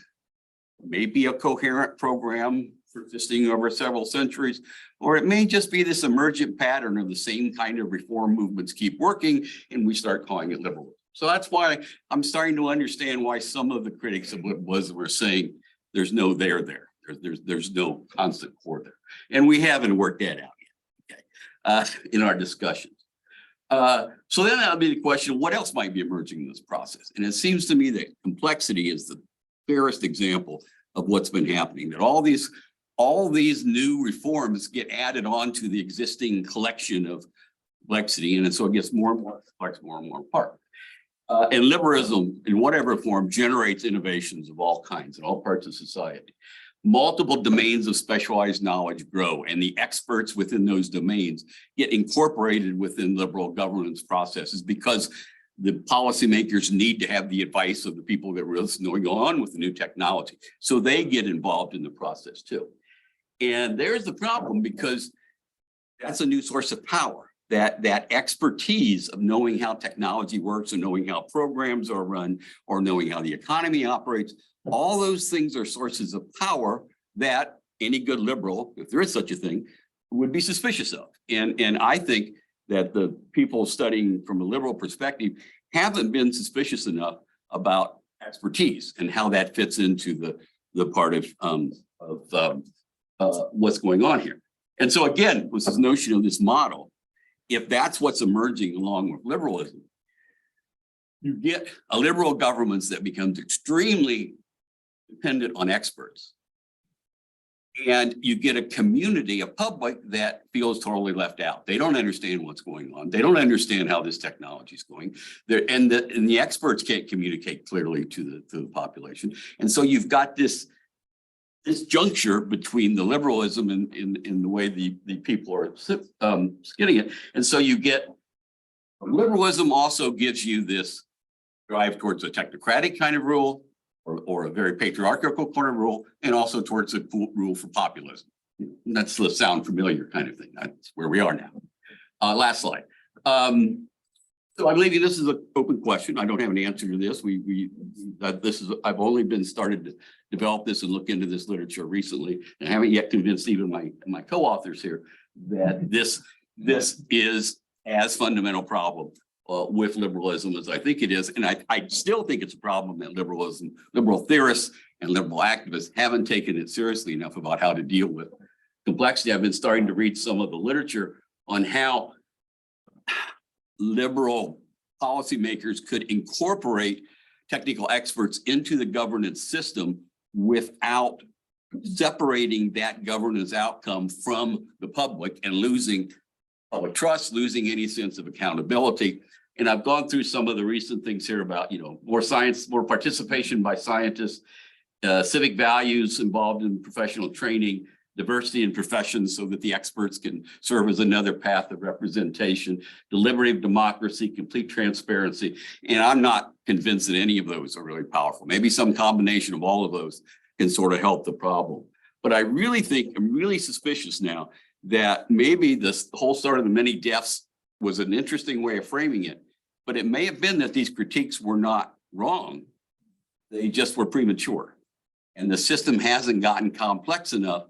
maybe a coherent program persisting over several centuries, or it may just be this emergent pattern of the same kind of reform movements keep working and we start calling it liberalism. So that's why I'm starting to understand why some of the critics of liberalism were saying there's no there. There's no constant core there. And we haven't worked that out yet, okay, in our discussions. So then that'll be the question, what else might be emerging in this process? And it seems to me that complexity is the fairest example of what's been happening, that all these new reforms get added on to the existing collection of complexity, and so it gets more and more complex, more and more apart. And liberalism, in whatever form, generates innovations of all kinds in all parts of society. Multiple domains of specialized knowledge grow, and the experts within those domains get incorporated within liberal governance processes because the policymakers need to have the advice of the people that are really going on with the new technology. So they get involved in the process too. And there's the problem, because that's a new source of power, that expertise of knowing how technology works and knowing how programs are run or knowing how the economy operates. All those things are sources of power that any good liberal, if there is such a thing, would be suspicious of. And I think that the people studying from a liberal perspective haven't been suspicious enough about expertise and how that fits into the part of what's going on here. And so again, with this notion of this model, if that's what's emerging along with liberalism, you get a liberal governments that becomes extremely dependent on experts. And you get a community, a public that feels totally left out. They don't understand what's going on. They don't understand how this technology is going. And the experts can't communicate clearly to the population. And so you've got this juncture between the liberalism and in the way the people are getting it. And so you get liberalism also gives you this drive towards a technocratic kind of rule or a very patriarchal kind of rule, and also towards a rule for populism. And that's the sound familiar kind of thing. That's where we are now. Last slide. So I'm believing this is an open question. I don't have an answer to this. I've only been started to develop this and look into this literature recently, and I haven't yet convinced even my co-authors here that this is as fundamental problem with liberalism as I think it is. And I still think it's a problem that liberal theorists and liberal activists haven't taken it seriously enough about how to deal with complexity. I've been starting to read some of the literature on how liberal policymakers could incorporate technical experts into the governance system without separating that governance outcome from the public and losing public trust, losing any sense of accountability. And I've gone through some of the recent things here about, more science, more participation by scientists, civic values involved in professional training, diversity in professions so that the experts can serve as another path of representation, deliberative democracy, complete transparency. And I'm not convinced that any of those are really powerful. Maybe some combination of all of those can sort of help the problem. But I really think, I'm really suspicious now that maybe this whole start of the many deaths was an interesting way of framing it, but it may have been that these critiques were not wrong. They just were premature. And the system hasn't gotten complex enough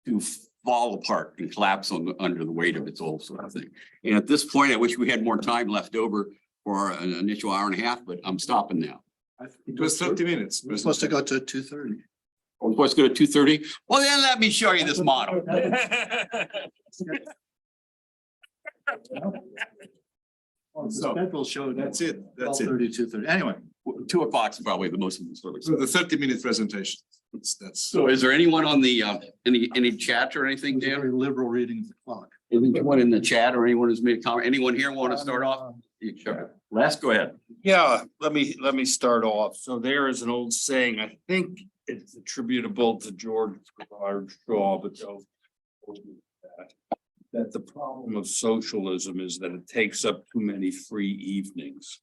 to fall apart and collapse under the weight of its old sort of thing. And at this point, I wish we had more time left over for an initial hour and a half, but I'm stopping now. It was 30 minutes. We're supposed to go to 2:30. We're supposed to go to 2:30. Well, then let me show you this model. The schedule showed That's it. That's it. 2:30. Anyway, 2 o'clock is probably the most. So the 30-minute presentation. That's So is there anyone on the, any chat or anything, it's a Dan? very liberal reading of the clock. Anyone in the chat or anyone who's made a comment? Anyone here want to start off? Sure. Les, go ahead. Yeah, let me start off. So there is an old saying, I think it's attributable to George Bernard Shaw, but don't hold me to that the problem of socialism is that it takes up too many free evenings.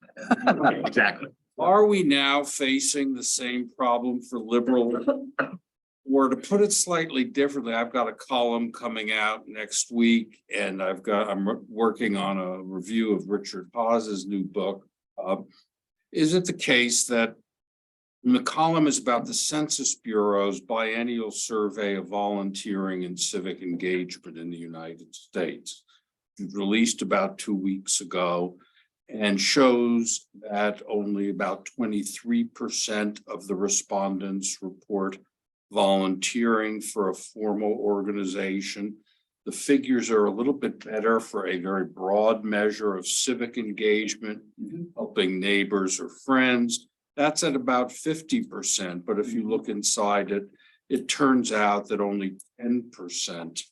Exactly. Are we now facing the same problem for liberal? Or to put it slightly differently, I've got a column coming out next week and I'm working on a review of Richard Haas's new book. Is it the case that the column is about the Census Bureau's biennial survey of volunteering and civic engagement in the United States? It was released about 2 weeks ago and shows that only about 23% of the respondents report volunteering for a formal organization. The figures are a little bit better for a very broad measure of civic engagement, helping neighbors or friends. That's at about 50%, but if you look inside it, it turns out that only 10%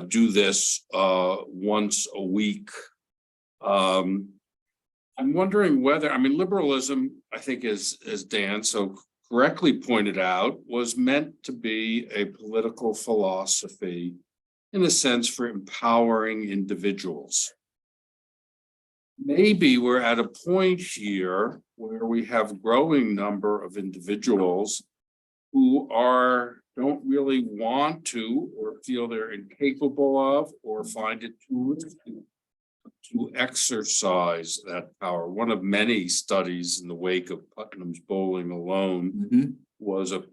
do this once a week. I'm wondering whether, liberalism, I think as Dan so correctly pointed out, was meant to be a political philosophy in a sense for empowering individuals. Maybe we're at a point here where we have a growing number of individuals who don't really want to or feel they're incapable of or find it too risky to exercise that power. One of many studies in the wake of Putnam's Bowling Alone was a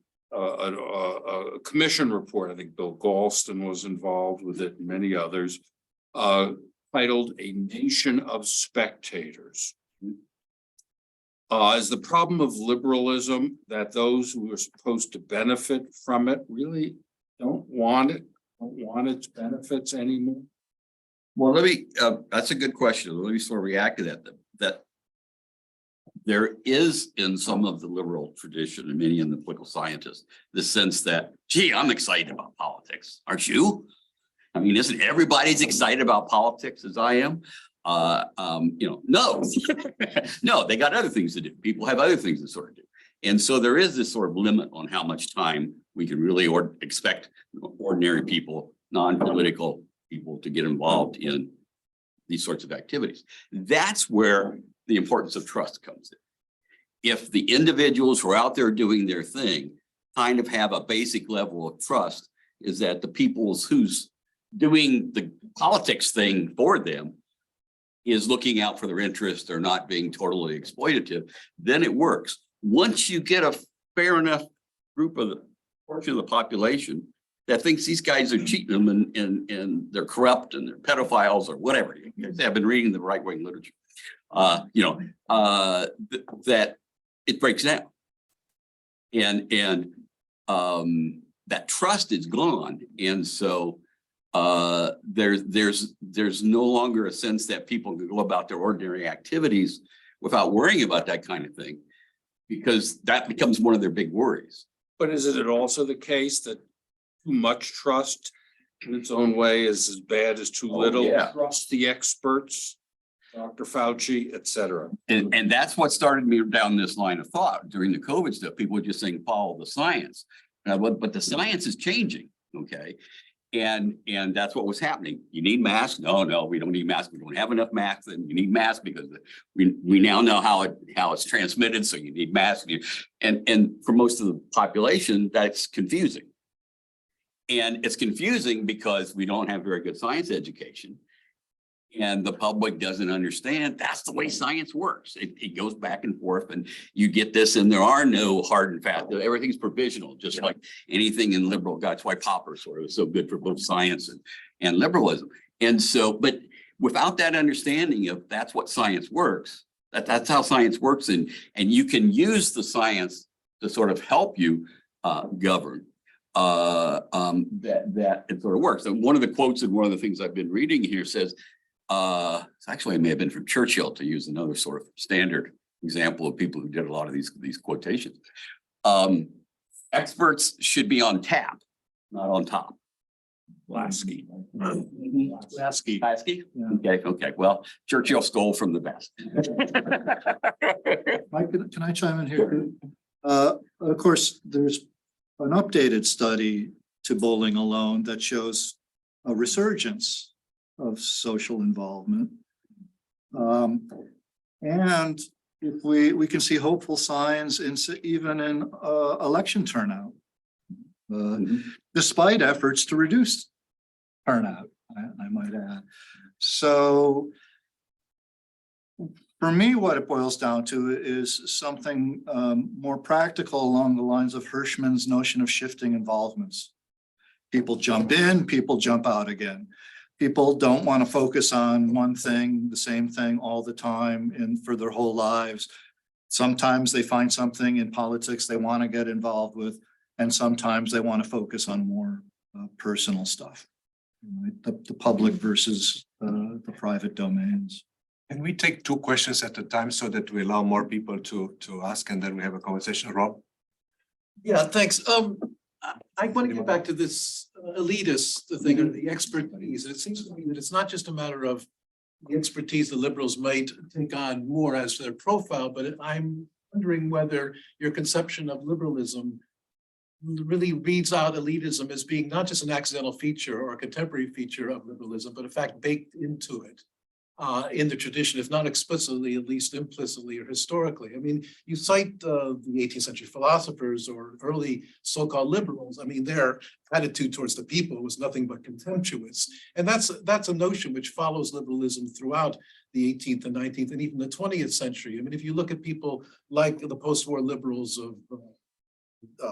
commission report. I think Bill Galston was involved with it and many others, titled A Nation of Spectators. Is the problem of liberalism that those who are supposed to benefit from it really don't want its benefits anymore? Well, that's a good question. Let me sort of react to that there is in some of the liberal tradition and many in the political scientists, the sense that, gee, I'm excited about politics. Aren't you? Isn't everybody's excited about politics as I am? No, no, they got other things to do. People have other things to sort of do. And so there is this sort of limit on how much time we can really expect ordinary people, non-political people to get involved in these sorts of activities. That's where the importance of trust comes in. If the individuals who are out there doing their thing kind of have a basic level of trust, is that the people's who's doing the politics thing for them is looking out for their interest, they're not being totally exploitative, then it works. Once you get a fair enough group of the portion of the population that thinks these guys are cheating them and they're corrupt and they're pedophiles or whatever. I've been reading the right-wing literature. That it breaks down. And that trust is gone. And so there's no longer a sense that people can go about their ordinary activities without worrying about that kind of thing, because that becomes one of their big worries. But isn't it also the case that too much trust in its own way is as bad as too little? Yeah. Trust the experts, Dr. Fauci, et cetera. And that's what started me down this line of thought during the COVID stuff. People were just saying, follow the science. But the science is changing, okay? And that's what was happening. You need masks? No, we don't need masks. We don't have enough masks, and you need masks because we now know how it's transmitted. So you need masks. And for most of the population, that's confusing. And it's confusing because we don't have very good science education. And the public doesn't understand that's the way science works. It goes back and forth, and you get this, and there are no hard and fast. Everything's provisional, just like anything in liberal. That's why Popper sort of was so good for both science and liberalism. And so, but without that understanding of that's what science works, that's how science works, and you can use the science to sort of help you govern. That it sort of works. And one of the quotes and one of the things I've been reading here says, actually, it may have been from Churchill, to use another sort of standard example of people who did a lot of these quotations. Experts should be on tap, not on top. Lasky. Lasky. Lasky? Yeah. Okay. Well, Churchill stole from the best. Mike, can I chime in here? Of course, there's an updated study to Bowling Alone that shows a resurgence of social involvement. And if we can see hopeful signs even in election turnout, despite efforts to reduce turnout, I might add. So for me, what it boils down to is something more practical along the lines of Hirschman's notion of shifting involvements. People jump in, people jump out again. People don't want to focus on one thing, the same thing all the time and for their whole lives. Sometimes they find something in politics they want to get involved with, and sometimes they want to focus on more personal stuff, right? The public versus the private domains. Can we take two questions at a time so that we allow more people to ask, and then we have a conversation? Rob? Yeah, thanks. I want to get back to this elitist thing or the expertise. It seems to me that it's not just a matter of the expertise the liberals might take on more as their profile, but I'm wondering whether your conception of liberalism really reads out elitism as being not just an accidental feature or a contemporary feature of liberalism, but in fact baked into it. In the tradition, if not explicitly, at least implicitly or historically. I mean, you cite the 18th century philosophers or early so-called liberals. I mean, their attitude towards the people was nothing but contemptuous. And that's a notion which follows liberalism throughout the 18th and 19th and even the 20th century. I mean, if you look at people like the post-war liberals of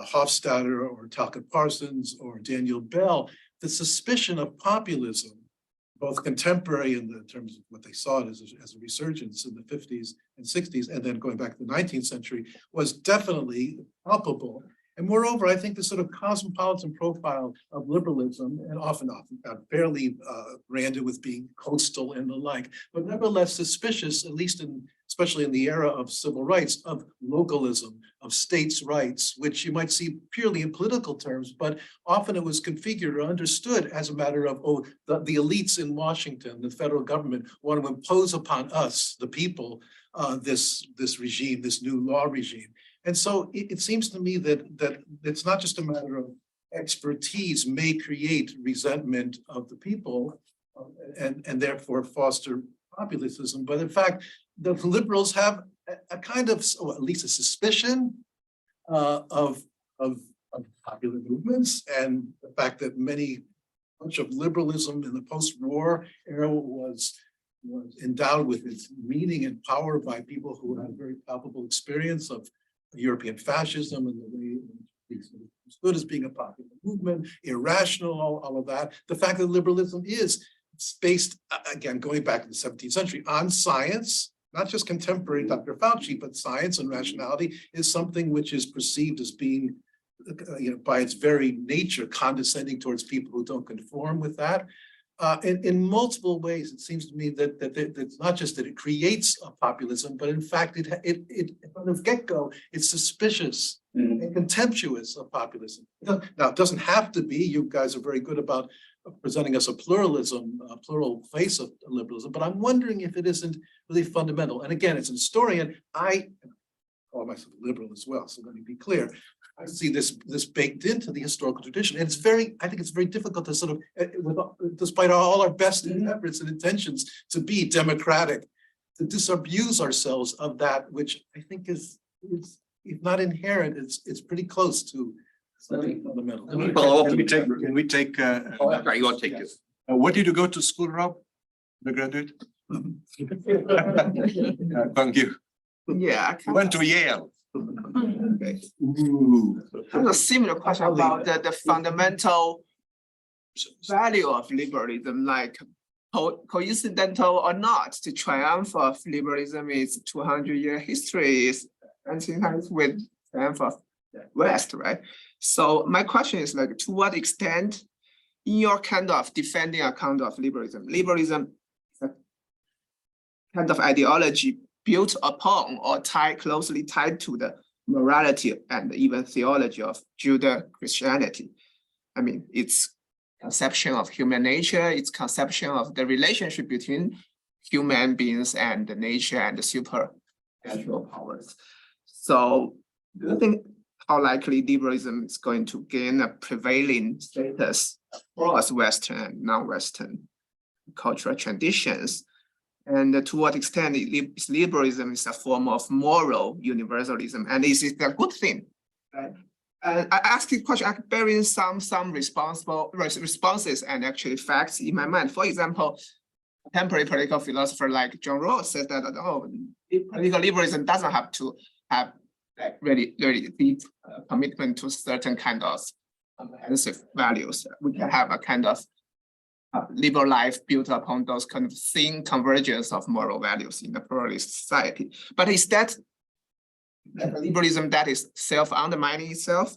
Hofstadter or Talcott Parsons or Daniel Bell, the suspicion of populism, both contemporary in the terms of what they saw it as a resurgence in the 50s and 60s, and then going back to the 19th century, was definitely palpable. And moreover, I think the sort of cosmopolitan profile of liberalism, and often barely branded with being coastal and the like, but nevertheless suspicious, at least especially in the era of civil rights, of localism, of states' rights, which you might see purely in political terms, but often it was configured or understood as a matter of, the elites in Washington, the federal government, want to impose upon us, the people, this regime, this new law regime. And so it seems to me that it's not just a matter of expertise may create resentment of the people and therefore foster populism, but in fact, the liberals have a kind of, or at least a suspicion of popular movements, and the fact that much of liberalism in the post-war era was endowed with its meaning and power by people who had a very palpable experience of European fascism and the way it stood as being a popular movement, irrational, all of that. The fact that liberalism is based, again, going back to the 17th century, on science, not just contemporary Dr. Fauci, but science and rationality is something which is perceived as being by its very nature, condescending towards people who don't conform with that. In multiple ways, it seems to me that it's not just that it creates a populism, but in fact, it from the get-go, it's suspicious and contemptuous of populism. Now, it doesn't have to be. You guys are very good about presenting us a plural face of liberalism, but I'm wondering if it isn't really fundamental. And again, as a historian, I call myself a liberal as well, so let me be clear. I see this baked into the historical tradition. And I think it's very difficult to sort of, despite all our best efforts and intentions to be democratic, to disabuse ourselves of that, which I think is if not inherent, it's pretty close to something fundamental. Can we take? Right, you want to take this? Where did you go to school, Rob? The graduate? Thank you. Yeah, You went to Yale. okay. Ooh. I have a similar question about the fundamental value of liberalism, like coincidental or not, the triumph of liberalism is 200-year history is and sometimes with triumph of the West, right? So my question is like, to what extent in your kind of defending a kind of liberalism is a kind of ideology built upon or closely tied to the morality and even theology of Judeo-Christianity. I mean, its conception of human nature, its conception of the relationship between human beings and the nature and the supernatural powers. So do you think how likely liberalism is going to gain a prevailing status across Western and non-Western cultural traditions? And to what extent liberalism is a form of moral universalism, and is it a good thing? Right? And I asked the question, I bearing some responses and actually facts in my mind. For example, contemporary political philosopher like John Rawls says that political liberalism doesn't have to have like really deep commitment to certain kind of comprehensive values. We can have a kind of liberal life built upon those kind of thin convergence of moral values in the pluralist society. But is that liberalism that is self-undermining itself?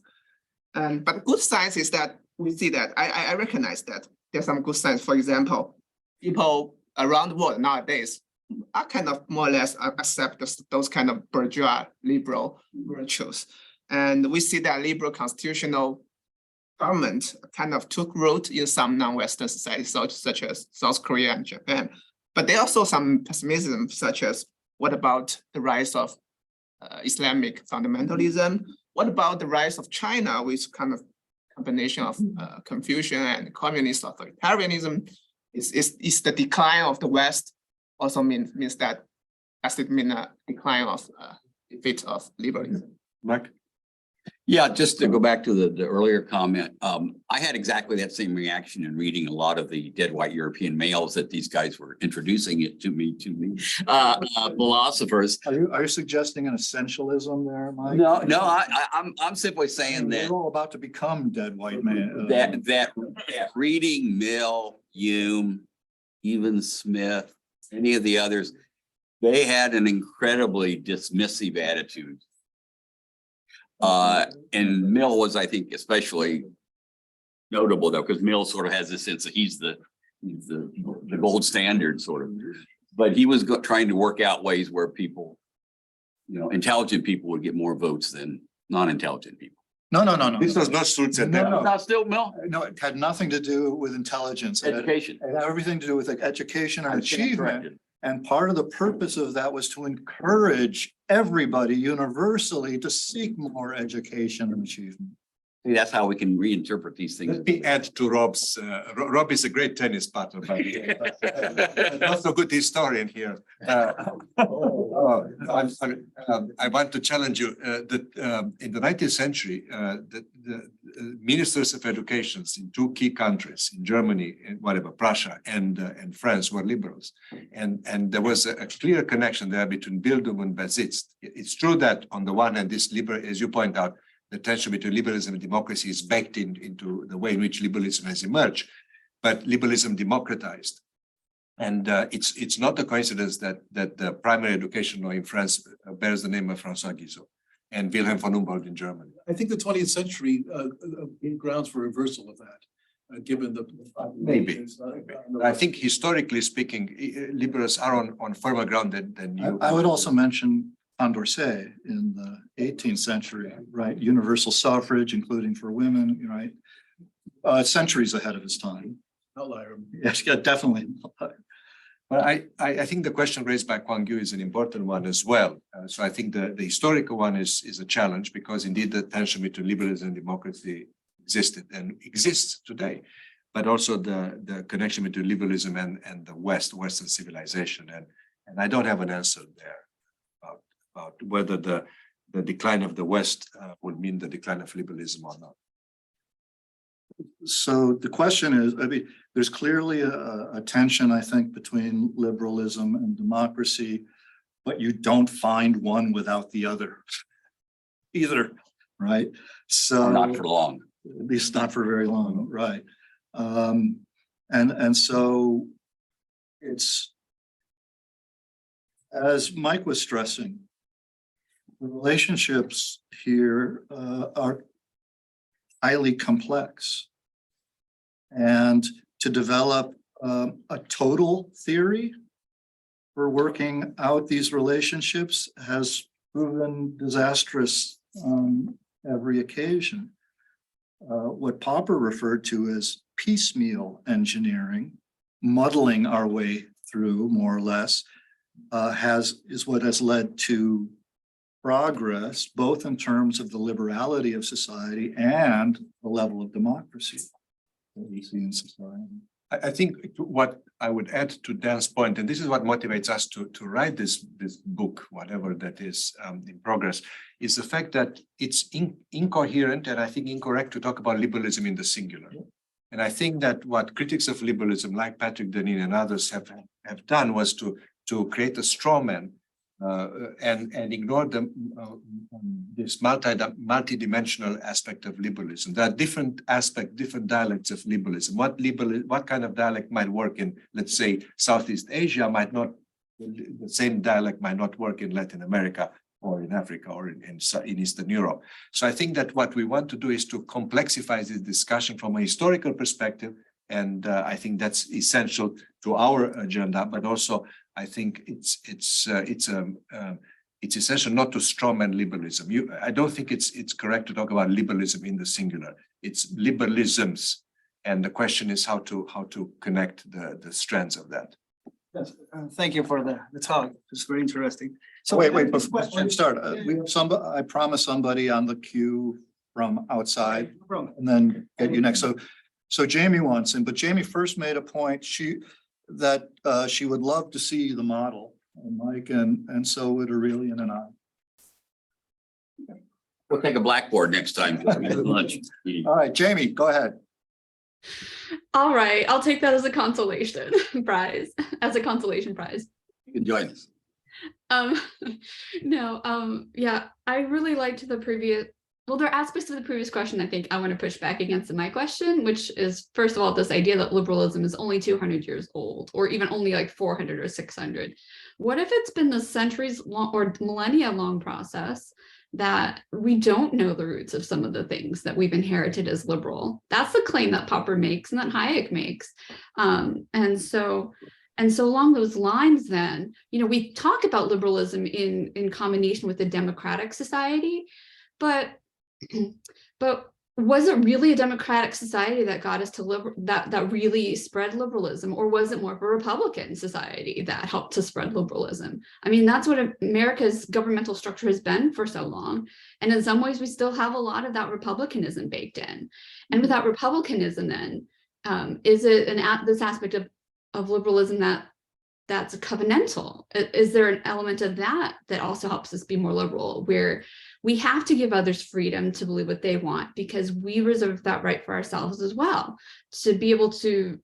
But good science is that we see that, I recognize that there's some good science. For example, people around the world nowadays are kind of more or less accept those kind of bourgeois liberal virtues. And we see that liberal constitutional government kind of took root in some non-Western societies, such as South Korea and Japan. But there are also some pessimism, such as what about the rise of Islamic fundamentalism? What about the rise of China, with kind of combination of Confucian and communist authoritarianism? Is the decline of the West also means that, does it mean a decline of defeat of liberalism? Mike? Yeah, just to go back to the earlier comment, I had exactly that same reaction in reading a lot of the dead white European males that these guys were introducing it to me, philosophers. Are you suggesting an essentialism there, Mike? No, I'm simply saying that we're all about to become dead white men. that reading Mill, Hume, even Smith, any of the others, they had an incredibly dismissive attitude. And Mill was, I think, especially notable though, because Mill sort of has this sense that he's the gold standard sort of, but he was trying to work out ways where people, intelligent people would get more votes than non-intelligent people. No. This was not Schultz and No. Not still Mill? No, it had nothing to do with intelligence. Education. It had everything to do with education and achievement. And part of the purpose of that was to encourage everybody universally to seek more education and achievement. See, that's how we can reinterpret these things. Let me add to Rob's. Rob is a great tennis partner, by the way. Not so good historian here. I want to challenge you that in the 19th century, the ministers of education in two key countries, in Germany, Prussia and France, were liberals, and there was a clear connection there between Bildung and Besitz. It's true that on the one hand, this liberal, as you point out, the tension between liberalism and democracy is baked into the way in which liberalism has emerged, but liberalism democratized. And it's not a coincidence that the primary education law in France bears the name of François Guizot. and Wilhelm von Humboldt in Germany. I think the 20th century gave grounds for reversal of that, given the. Maybe. I think historically speaking, liberals are on firmer ground than you. I would also mention Condorcet in the 18th century, right? Universal suffrage, including for women, right? Centuries ahead of his time. Outlier. Yes, yeah, definitely. But I think the question raised by Kwang Yu is an important one as well. So I think the historical one is a challenge because indeed the tension between liberalism and democracy existed and exists today, but also the connection between liberalism and the Western civilization. And I don't have an answer there about whether the decline of the West would mean the decline of liberalism or not. So the question is, I mean, there's clearly a tension, I think, between liberalism and democracy, but you don't find one without the other either, right? So Not for long. at least not for very long, right? And so it's, as Mike was stressing, the relationships here are highly complex. And to develop a total theory for working out these relationships has proven disastrous on every occasion. What Popper referred to as piecemeal engineering, muddling our way through more or less, is what has led to progress, both in terms of the liberality of society and the level of democracy that we see in society. I think what I would add to Dan's point, and this is what motivates us to write this book, whatever that is in progress, is the fact that it's incoherent and I think incorrect to talk about liberalism in the singular. And I think that what critics of liberalism like Patrick Deneen and others have done was to create a straw man and ignore this multi-dimensional aspect of liberalism. There are different aspects, different dialects of liberalism. What kind of dialect might work in, let's say, Southeast Asia might not, the same dialect might not work in Latin America or in Africa or in Eastern Europe. So I think that what we want to do is to complexify this discussion from a historical perspective. And I think that's essential to our agenda, but also I think it's essential not to strawman liberalism. I don't think it's correct to talk about liberalism in the singular. It's liberalisms, and the question is how to connect the strands of that. Yes, thank you for the talk. It's very interesting. So Wait, before you start, we have I promised somebody on the queue from outside and then get you next. So Jamie wants in, but Jamie first made a point. She would love to see the model, Mike, and so would Aurelian and I. We'll take a blackboard next time. Lunch. All right, Jamie, go ahead. All right, I'll take that as a consolation prize, You can join us. Yeah, I really liked the previous. Well, there are aspects of the previous question I think I want to push back against in my question, which is, first of all, this idea that liberalism is only 200 years old, or even only like 400 or 600. What if it's been the centuries long or millennia long process that we don't know the roots of some of the things that we've inherited as liberal? That's the claim that Popper makes and that Hayek makes. And so along those lines, then, we talk about liberalism in combination with a democratic society, but was it really a democratic society that got us to that really spread liberalism, or was it more of a Republican society that helped to spread liberalism? I mean, that's what America's governmental structure has been for so long. And in some ways, we still have a lot of that republicanism baked in. And with that republicanism, then, is it this aspect of liberalism that's covenantal? Is there an element of that also helps us be more liberal, where we have to give others freedom to believe what they want, because we reserve that right for ourselves as well, to be able to,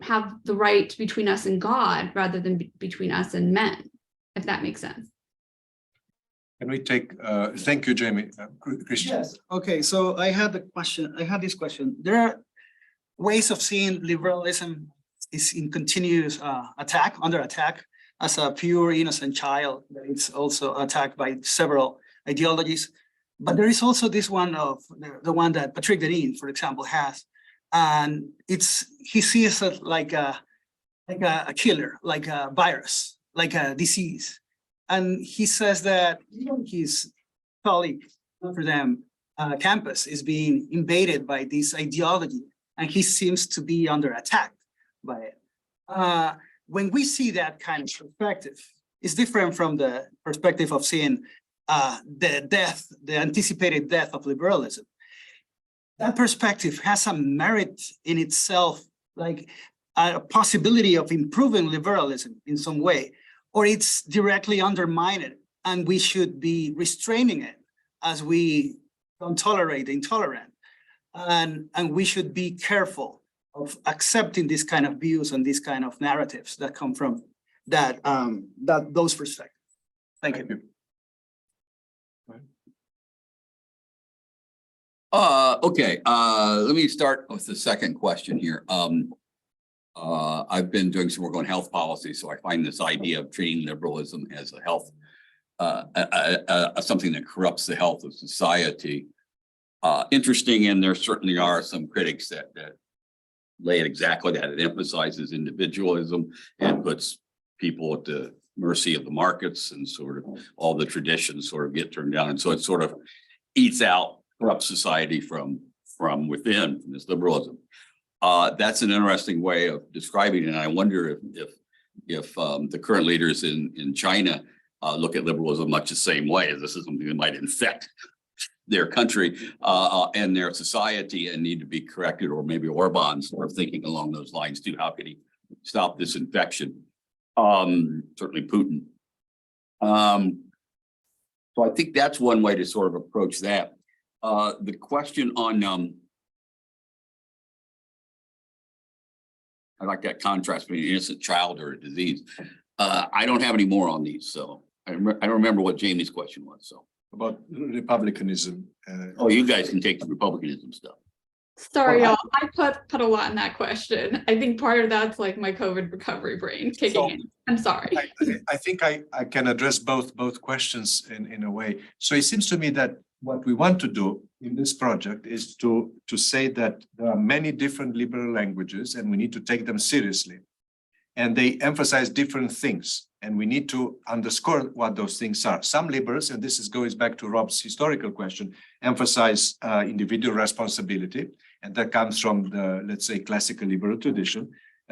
have the right between us and God rather than between us and men, if that makes sense. Can we take, thank you, Jamie. Christian. yes, okay. So I had this question. There are ways of seeing liberalism is in continuous under attack as a pure innocent child. It's also attacked by several ideologies. But there is also this one of the one that Patrick Denin, for example, has. And he sees it like a killer, like a virus, like a disease. And he says that his colleague, Notre Dame campus, is being invaded by this ideology, and he seems to be under attack by it. When we see that kind of perspective, it's different from the perspective of seeing the anticipated death of liberalism. That perspective has a merit in itself, like a possibility of improving liberalism in some way, or it's directly undermined, and we should be restraining it as we don't tolerate the intolerant. And we should be careful of accepting this kind of views and these kind of narratives that come from those perspectives. Thank you. Okay, let me start with the second question here. I've been doing some work on health policy, so I find this idea of treating liberalism as a health, something that corrupts the health of society, interesting. And there certainly are some critics that lay it exactly that. It emphasizes individualism and puts people at the mercy of the markets, and sort of all the traditions sort of get turned down. And so it sort of eats out corrupt society from within, from this liberalism. That's an interesting way of describing it. And I wonder if the current leaders in China look at liberalism much the same way, as this is something that might infect their country and their society and need to be corrected, or maybe Orban's sort of thinking along those lines too. How could he stop this infection? Certainly Putin. So I think that's one way to sort of approach that. The question on, I like that contrast between an innocent child or a disease. I don't have any more on these, so I don't remember what Jamie's question was, so. About republicanism. Oh, you guys can take the republicanism stuff. Sorry, y'all. I put a lot in that question. I think part of that's like my COVID recovery brain kicking in. I'm sorry. I think I can address both questions in a way. So it seems to me that what we want to do in this project is to say that there are many different liberal languages, and we need to take them seriously. And they emphasize different things, and we need to underscore what those things are. Some liberals, and this goes back to Rob's historical question, emphasize individual responsibility, and that comes from the, let's say, classical liberal tradition.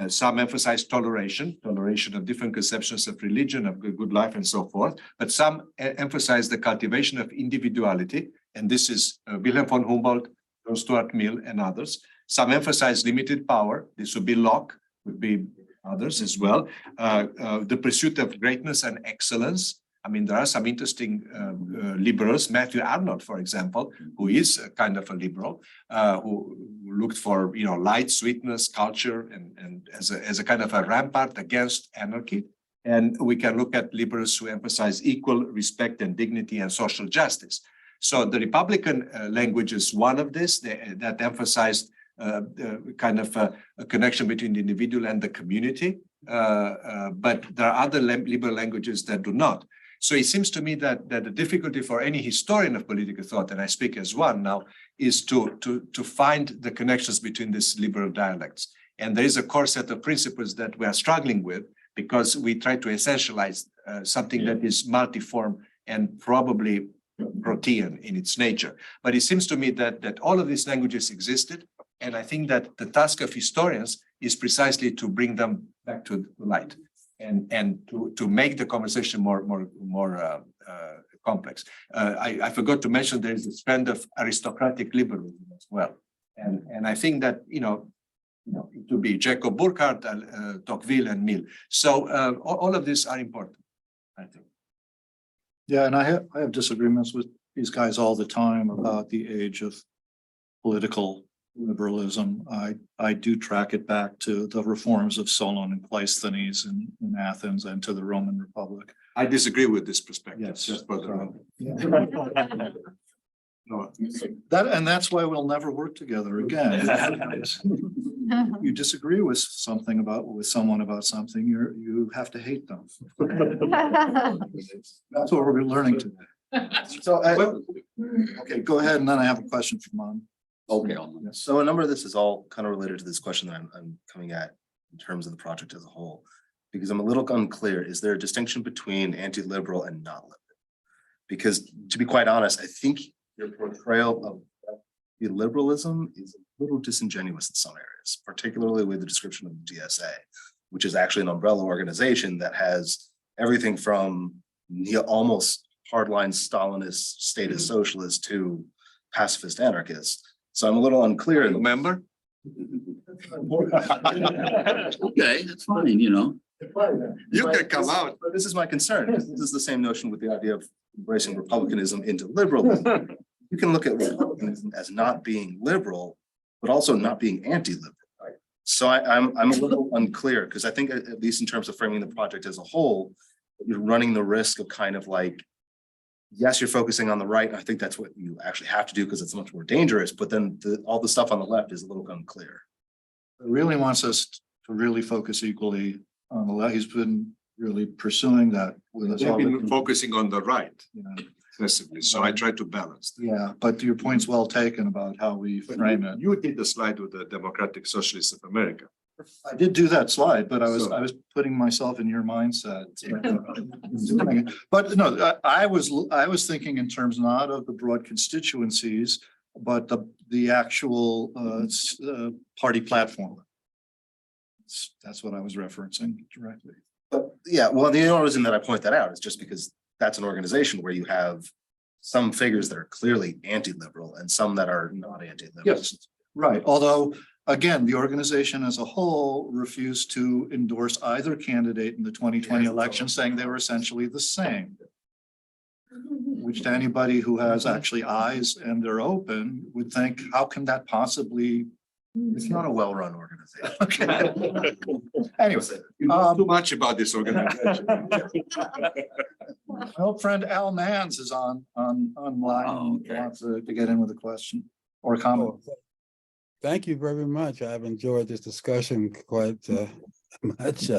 Some emphasize toleration of different conceptions of religion, of good life, and so forth. But some emphasize the cultivation of individuality, and this is Wilhelm von Humboldt, John Stuart Mill, and others. Some emphasize limited power. This would be Locke, would be others as well. The pursuit of greatness and excellence. I mean, there are some interesting liberals, Matthew Arnold, for example, who is a kind of a liberal, who looked for, light, sweetness, culture, and as a kind of a rampart against anarchy. And we can look at liberals who emphasize equal respect and dignity and social justice. So the Republican language is one of this that emphasized kind of a connection between the individual and the community. But there are other liberal languages that do not. So it seems to me that the difficulty for any historian of political thought, and I speak as one now, is to find the connections between these liberal dialects. And there is a core set of principles that we are struggling with, because we try to essentialize something that is multiform and probably protean in its nature. But it seems to me that all of these languages existed. And I think that the task of historians is precisely to bring them back to the light and to make the conversation more complex. I forgot to mention there is a strand of aristocratic liberalism as well. And I think that, it would be Jacob Burckhardt, Tocqueville, and Mill. So all of these are important, I think. Yeah, and I have disagreements with these guys all the time about the age of political liberalism. I do track it back to the reforms of Solon and Cleisthenes in Athens and to the Roman Republic. I disagree with this perspective. Yes. Just for the No. That's why we'll never work together again. You disagree with someone about something, you have to hate them. That's what we're learning today. So, okay, go ahead, and then I have a question for Mom. Okay. So a number of this is all kind of related to this question that I'm coming at in terms of the project as a whole. Because I'm a little unclear, is there a distinction between anti-liberal and not liberal? Because to be quite honest, I think your portrayal of liberalism is a little disingenuous in some areas, particularly with the description of the DSA, which is actually an umbrella organization that has everything from almost hardline Stalinist statist socialist to pacifist anarchist. So I'm a little unclear. Remember? Okay, that's fine, you know. You can come out. But this is my concern. This is the same notion with the idea of embracing republicanism into liberalism. You can look at republicanism as not being liberal, but also not being anti-liberal. So I'm a little unclear because I think at least in terms of framing the project as a whole, you're running the risk of kind of like, yes, you're focusing on the right. And I think that's what you actually have to do because it's much more dangerous. But then all the stuff on the left is a little unclear. It really wants us to really focus equally on the left. He's been really pursuing that with us. They've been focusing on the right Yeah. excessively, so I try to balance that. Yeah, but your point's well taken about how we frame it. You did the slide with the Democratic Socialists of America. I did do that slide, but I So- was putting myself in your mindset. But no, I was thinking in terms not of the broad constituencies, but the actual party platform. That's what I was referencing directly. But yeah, well, the only reason that I point that out is just because that's an organization where you have some figures that are clearly anti-liberal and some that are not anti-liberal. Yes. Right, although, again, the organization as a whole refused to endorse either candidate in the 2020 election, saying they were essentially the same. Which to anybody who has actually eyes and they're open would think, how can that possibly? It's not a well-run organization. Okay. Anyway, You know too much about this organization. my old friend Al Mans is online. Oh, okay. Wants to get in with a question or a comment. Thank you very much. I've enjoyed this discussion quite much.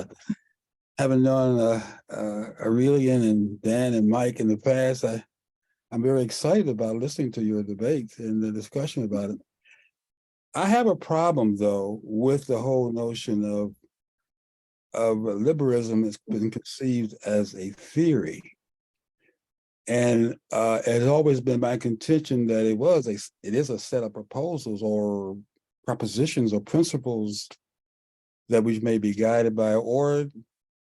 Having known Aurelian and Dan and Mike in the past, I'm very excited about listening to your debates and the discussion about it. I have a problem, though, with the whole notion of liberalism has been conceived as a theory. And it has always been my contention that it is a set of proposals or propositions or principles that we may be guided by, or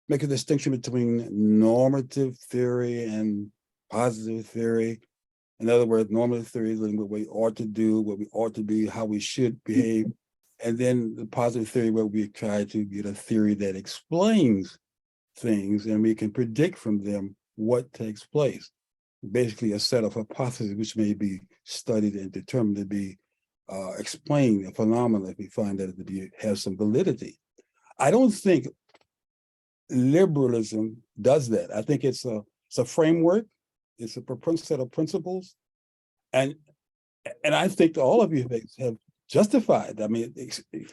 make a distinction between normative theory and positive theory. In other words, normative theory is what we ought to do, what we ought to be, how we should behave. And then the positive theory where we try to get a theory that explains things and we can predict from them what takes place. Basically a set of hypotheses which may be studied and determined to be explained a phenomenon if we find that it has some validity. I don't think liberalism does that. I think it's a framework, it's a set of principles, and I think all of you have justified. I mean,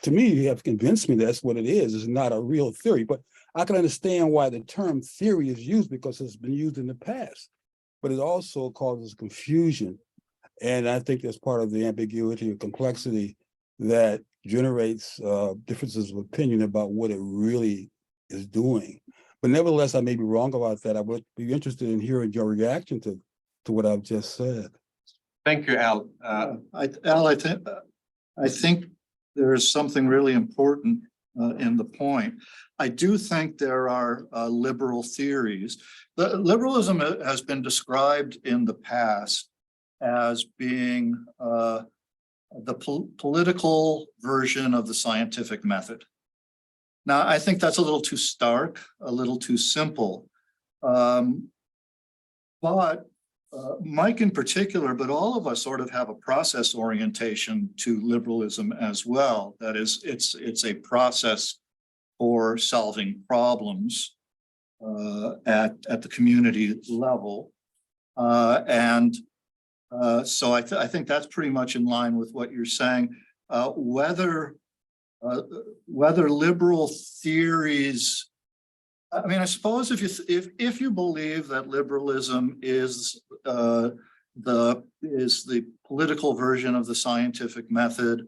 to me, you have convinced me that's what it is. It's not a real theory, but I can understand why the term theory is used because it's been used in the past. But it also causes confusion. And I think that's part of the ambiguity or complexity that generates differences of opinion about what it really is doing. But nevertheless, I may be wrong about that. I would be interested in hearing your reaction to what I've just said. Thank you, Al. I think there is something really important in the point. I do think there are liberal theories. Liberalism has been described in the past as being the political version of the scientific method. Now, I think that's a little too stark, a little too simple. But Mike in particular, but all of us sort of have a process orientation to liberalism as well. That is, it's a process for solving problems at the community level. So I think that's pretty much in line with what you're saying. Whether liberal theories I mean, I suppose if you believe that liberalism is the political version of the scientific method,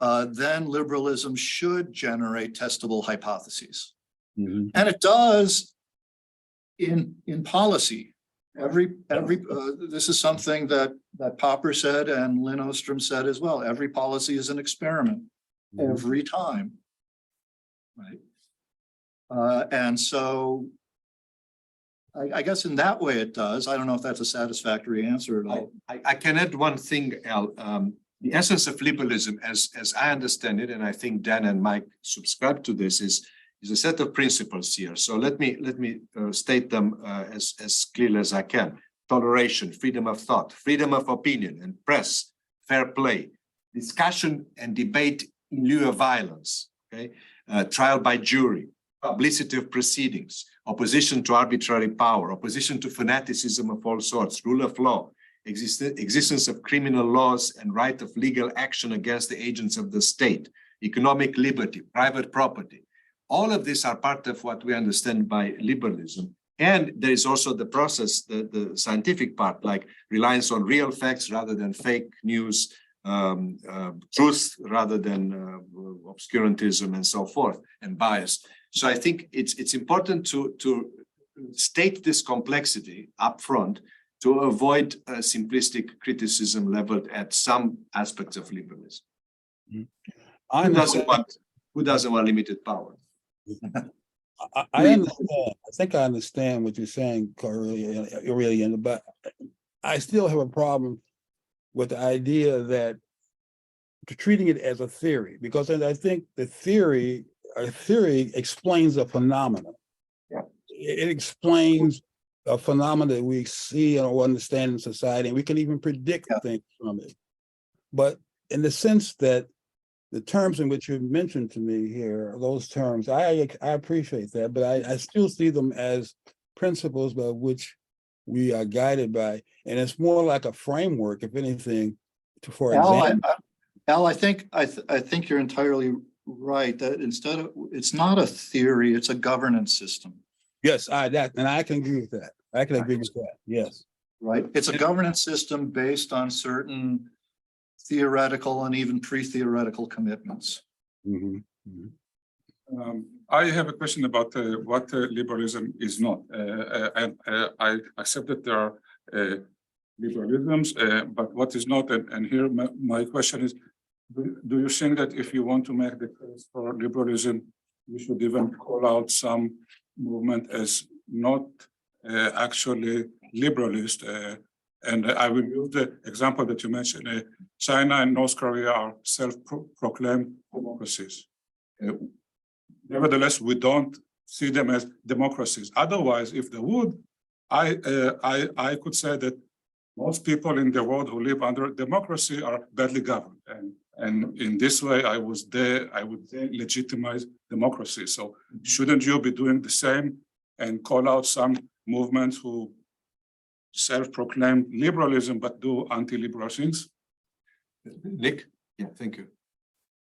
then liberalism should generate testable hypotheses. Mhm. And it does in policy. This is something that Popper said and Lynn Ostrom said as well. Every policy is an experiment every time. Right. And so I guess in that way it does. I don't know if that's a satisfactory answer at all. I can add one thing, Al. The essence of liberalism, as I understand it, and I think Dan and Mike subscribe to this, is a set of principles here. So let me state them as clearly as I can. Toleration, freedom of thought, freedom of opinion and press, fair play, discussion and debate in lieu of violence, okay? Trial by jury, publicity of proceedings, opposition to arbitrary power, opposition to fanaticism of all sorts, rule of law, existence of criminal laws and right of legal action against the agents of the state, economic liberty, private property. All of these are part of what we understand by liberalism. And there is also the process, the scientific part, like reliance on real facts rather than fake news, truth rather than obscurantism and so forth, and bias. So I think it's important to state this complexity up front to avoid simplistic criticism leveled at some aspects of liberalism. Who doesn't want limited power? I understand. I think I understand what you're saying, Aurelian, but I still have a problem with the idea that treating it as a theory, because I think the theory explains a phenomenon. Yeah. It explains a phenomenon that we see or understand in society, and we can even predict things from it. But in the sense that the terms in which you mentioned to me here, those terms, I appreciate that, but I still see them as principles by which we are guided by, and it's more like a framework, if anything, for example. Al, I think you're entirely right that it's not a theory, it's a governance system. Yes, and I can agree with that. I can agree with that. Yes. Right. It's a governance system based on certain theoretical and even pre-theoretical commitments. Mhm, mhm. I have a question about what liberalism is not. I accept that there are liberalisms, but what is not? And here my question is, do you think that if you want to make the case for liberalism, you should even call out some movement as not actually liberalist? And I will use the example that you mentioned. China and North Korea are self-proclaimed democracies. Nevertheless, we don't see them as democracies. Otherwise, if they would, I could say that most people in the world who live under democracy are badly governed. And in this way, I would legitimize democracy. So shouldn't you be doing the same and call out some movements who self-proclaim liberalism but do anti-liberal things? Nick? Yeah, thank you.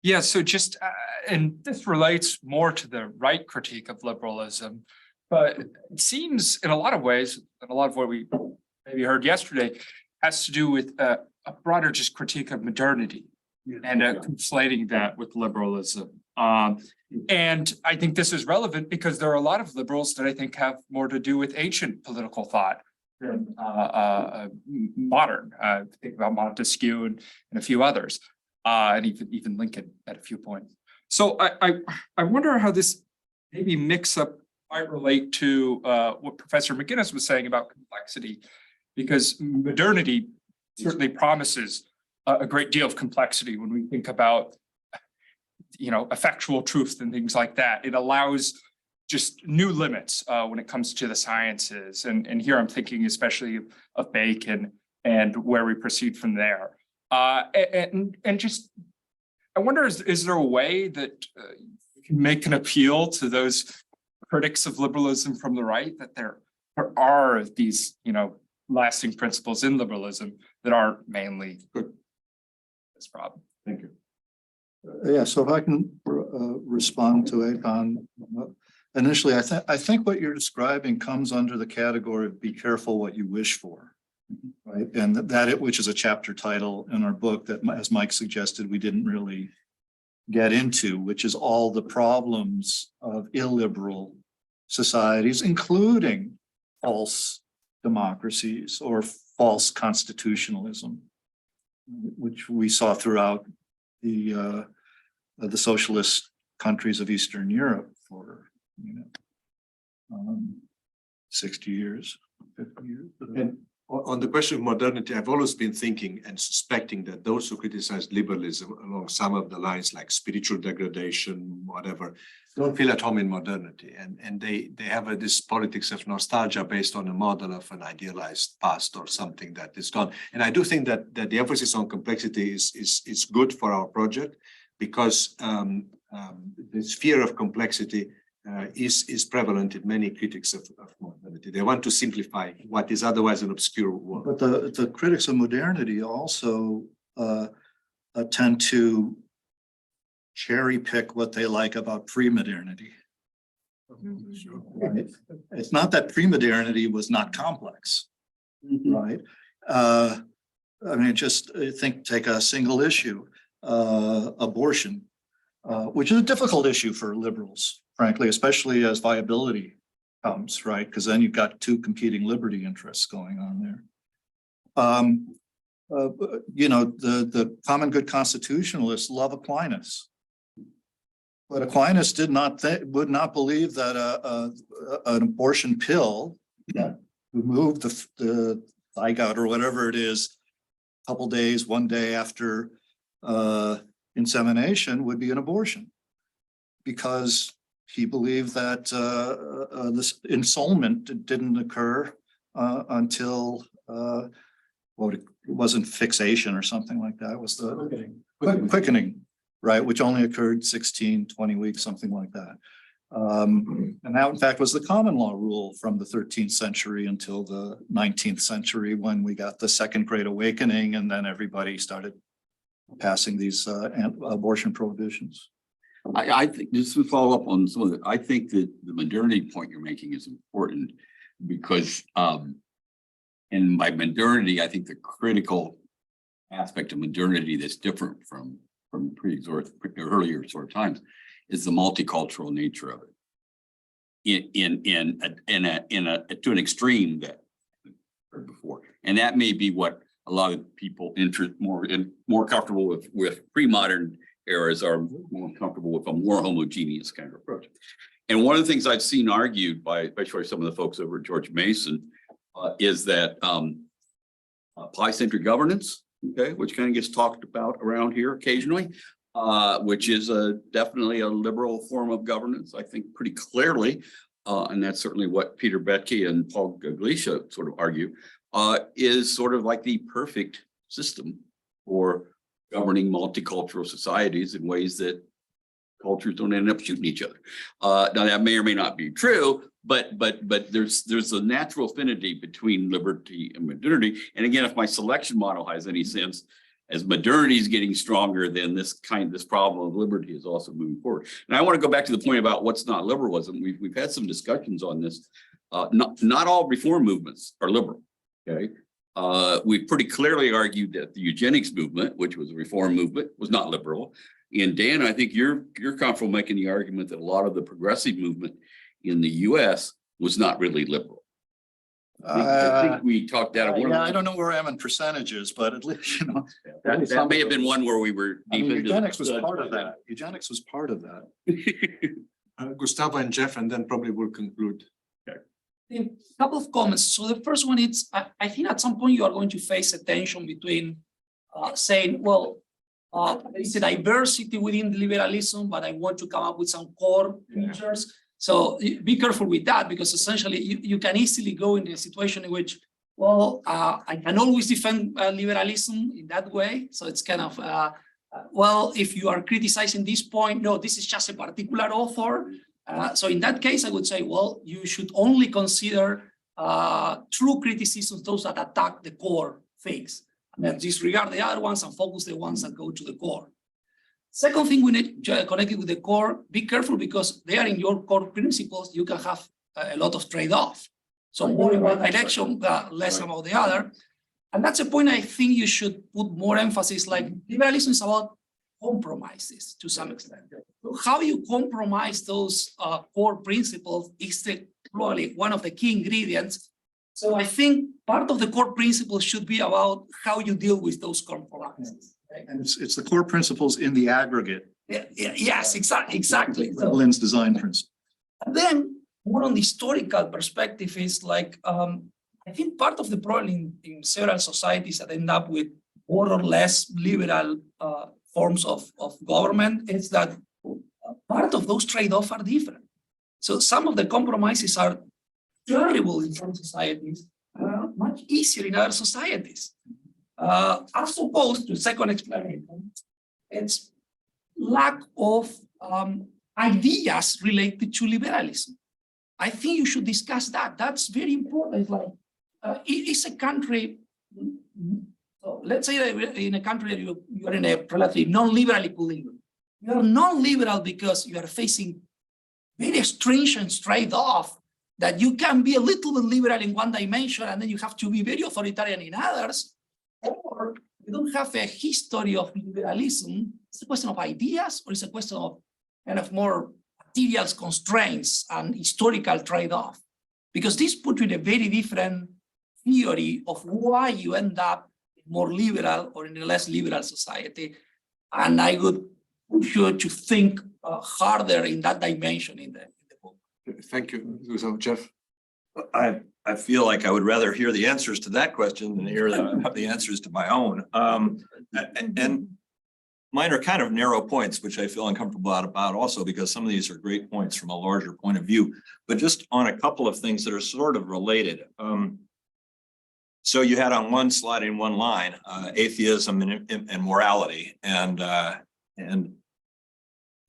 Yeah, so just, and this relates more to the right critique of liberalism, but it seems in a lot of ways, and a lot of what we maybe heard yesterday has to do with a broader just critique of modernity and conflating that with liberalism. And I think this is relevant because there are a lot of liberals that I think have more to do with ancient political thought than modern. Think about Montesquieu and a few others. And even Lincoln at a few points. So I wonder how this maybe mix-up might relate to what Professor McGinnis was saying about complexity, because modernity certainly promises a great deal of complexity when we think about, effectual truth and things like that. It allows just new limits when it comes to the sciences, and here I'm thinking especially of Bacon and where we proceed from there. And just, I wonder, is there a way that you can make an appeal to those critics of liberalism from the right, that there are these, lasting principles in liberalism that aren't mainly good? This problem. Thank you. Yeah, so if I can respond to it on, initially, I think what you're describing comes under the category of be careful what you wish for. Right, and which is a chapter title in our book that, as Mike suggested, we didn't really get into, which is all the problems of illiberal societies, including false democracies or false constitutionalism, which we saw throughout the socialist countries of Eastern Europe for 60 years, 50 years. And on the question of modernity, I've always been thinking and suspecting that those who criticize liberalism along some of the lines like spiritual degradation, whatever, don't feel at home in modernity. And they have this politics of nostalgia based on a model of an idealized past or something that is gone. And I do think that the emphasis on complexity is good for our project, because this fear of complexity is prevalent in many critics of modernity. They want to simplify what is otherwise an obscure world. But the critics of modernity also tend to cherry pick what they like about pre-modernity. Right? It's not that pre-modernity was not complex, right? I mean, just take a single issue, abortion, which is a difficult issue for liberals, frankly, especially as viability comes, right? Because then you've got two competing liberty interests going on there. The common good constitutionalists love Aquinas, but Aquinas would not believe that an abortion pill that removed the zygote or whatever it is, a couple days, one day after insemination would be an abortion, because he believed that this ensoulment didn't occur until it wasn't fixation or something like that. It was the quickening, right? Which only occurred 16, 20 weeks, something like that. And that, in fact, was the common law rule from the 13th century until the 19th century, when we got the Second Great Awakening, and then everybody started passing these abortion prohibitions. I think, just to follow up on some of it, I think that the modernity point you're making is important, because and by modernity, I think the critical aspect of modernity that's different from earlier sort of times is the multicultural nature of it to an extreme that heard before. And that may be what a lot of people more comfortable with pre-modern eras are more comfortable with a more homogeneous kind of approach. And one of the things I've seen argued by especially some of the folks over at George Mason is that polycentric governance, okay, which kind of gets talked about around here occasionally, which is definitely a liberal form of governance, I think pretty clearly, and that's certainly what Peter Boettke and Paul Gaglicia sort of argue, is sort of like the perfect system for governing multicultural societies in ways that cultures don't end up shooting each other. Now that may or may not be true, but there's a natural affinity between liberty and modernity. And again, if my selection model has any sense, as modernity is getting stronger, then this problem of liberty is also moving forward. And I want to go back to the point about what's not liberalism. We've had some discussions on this. Not all reform movements are liberal. Okay. We pretty clearly argued that the eugenics movement, which was a reform movement, was not liberal. And Dan, I think you're comfortable making the argument that a lot of the progressive movement in the US was not really liberal. I think we talked that. I don't know where I am in percentages, but at least, that may have been one where we were deep into eugenics was part of that. Eugenics was part of that. Gustavo and Jeff, and then probably we'll conclude. A couple of comments. So the first one is, I think at some point you are going to face a tension between saying, well, there is a diversity within liberalism, but I want to come up with some core features. So be careful with that, because essentially you can easily go into a situation in which, well, I can always defend liberalism in that way. So it's kind of, well, if you are criticizing this point, no, this is just a particular author. So in that case, I would say, well, you should only consider true criticisms, those that attack the core things, and then disregard the other ones and focus the ones that go to the core. Second thing we need to connect it with the core, be careful because they are in your core principles, you can have a lot of trade-off. So more in one direction, less about the other. And that's a point I think you should put more emphasis, like liberalism is about compromises to some extent. So how you compromise those core principles is probably one of the key ingredients. So I think part of the core principles should be about how you deal with those compromises. Right? And it's the core principles in the aggregate. Yes, exactly. So, Lens design principle. and then more on the historical perspective is like, I think part of the problem in several societies that end up with more or less liberal forms of government is that part of those trade-offs are different. So some of the compromises are terrible in some societies, much easier in other societies. As opposed to second explanation, it's lack of ideas related to liberalism. I think you should discuss that. That's very important. Like, it's a country. So let's say that in a country that you are in a relatively non-liberal equilibrium. You are non-liberal because you are facing very stringent trade-off that you can be a little bit liberal in one dimension and then you have to be very authoritarian in others, or you don't have a history of liberalism. It's a question of ideas, or it's a question of kind of more materials constraints and historical trade-off, because this puts you in a very different theory of why you end up more liberal or in a less liberal society. And I would push you to think harder in that dimension in the book. Thank you. So, Jeff. I feel like I would rather hear the answers to that question than hear the answers to my own. And mine are kind of narrow points, which I feel uncomfortable about also, because some of these are great points from a larger point of view, but just on a couple of things that are sort of related. So you had on one slide in one line, atheism and morality, and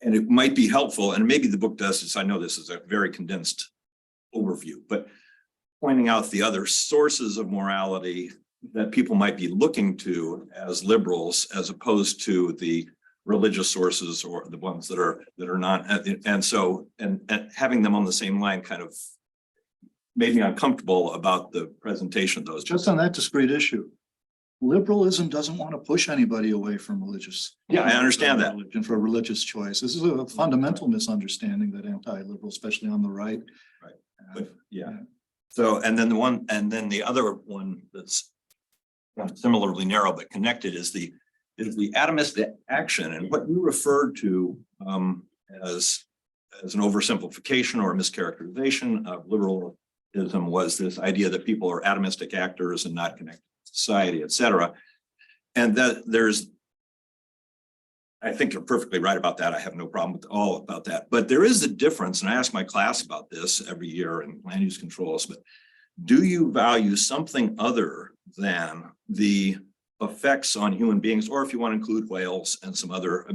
it might be helpful, and maybe the book does this. I know this is a very condensed overview, but pointing out the other sources of morality that people might be looking to as liberals, as opposed to the religious sources or the ones that are not, and so having them on the same line kind of made me uncomfortable about the presentation of those. Just on that discrete issue, liberalism doesn't want to push anybody away from religious. Yeah, I understand that. Religion for religious choice. This is a fundamental misunderstanding that anti-liberal, especially on the right. Right. But yeah. So, and then the other one that's similarly narrow but connected is the atomistic action, and what you referred to as an oversimplification or a mischaracterization of liberalism was this idea that people are atomistic actors and not connected to society, et cetera. And that I think you're perfectly right about that. I have no problem with all about that. But there is a difference, and I ask my class about this every year in land use controls, but do you value something other than the effects on human beings, or if you want to include whales and some other,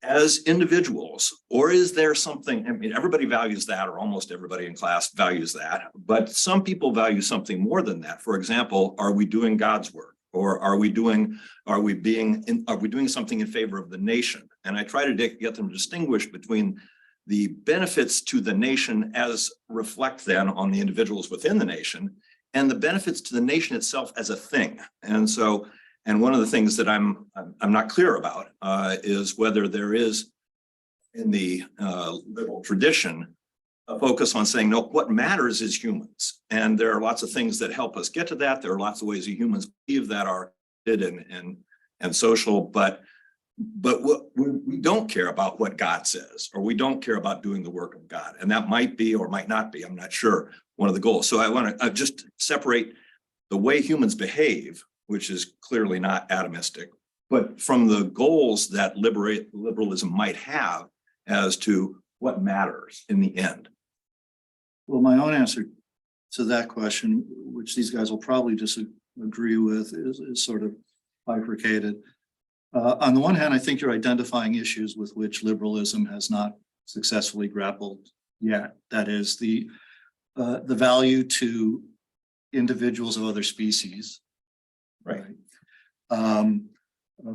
as individuals, or is there something, I mean, everybody values that, or almost everybody in class values that, but some people value something more than that. For example, are we doing God's work? Or are we doing something in favor of the nation? And I try to get them to distinguish between the benefits to the nation as reflect then on the individuals within the nation, and the benefits to the nation itself as a thing. And so, and one of the things that I'm not clear about is whether there is in the liberal tradition a focus on saying, no, what matters is humans. And there are lots of things that help us get to that. There are lots of ways that humans believe that are good and social, but we don't care about what God says, or we don't care about doing the work of God. And that might be, or might not be, I'm not sure, one of the goals. So I want to just separate the way humans behave, which is clearly not atomistic, but from the goals that liberalism might have as to what matters in the end. Well, my own answer to that question, which these guys will probably disagree with, is sort of bifurcated. On the one hand, I think you're identifying issues with which liberalism has not successfully grappled yet. That is the value to individuals of other species, right?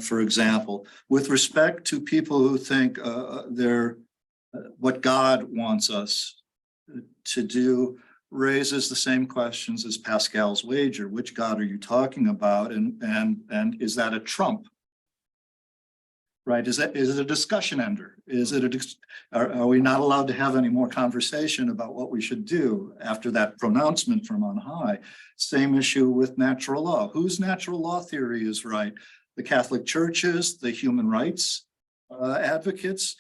for example, with respect to people who think what God wants us to do raises the same questions as Pascal's wager. Which God are you talking about? And is that a trump? Right? Is it a discussion ender? Are we not allowed to have any more conversation about what we should do after that pronouncement from on high? Same issue with natural law. Whose natural law theory is right? The Catholic churches, the human rights advocates.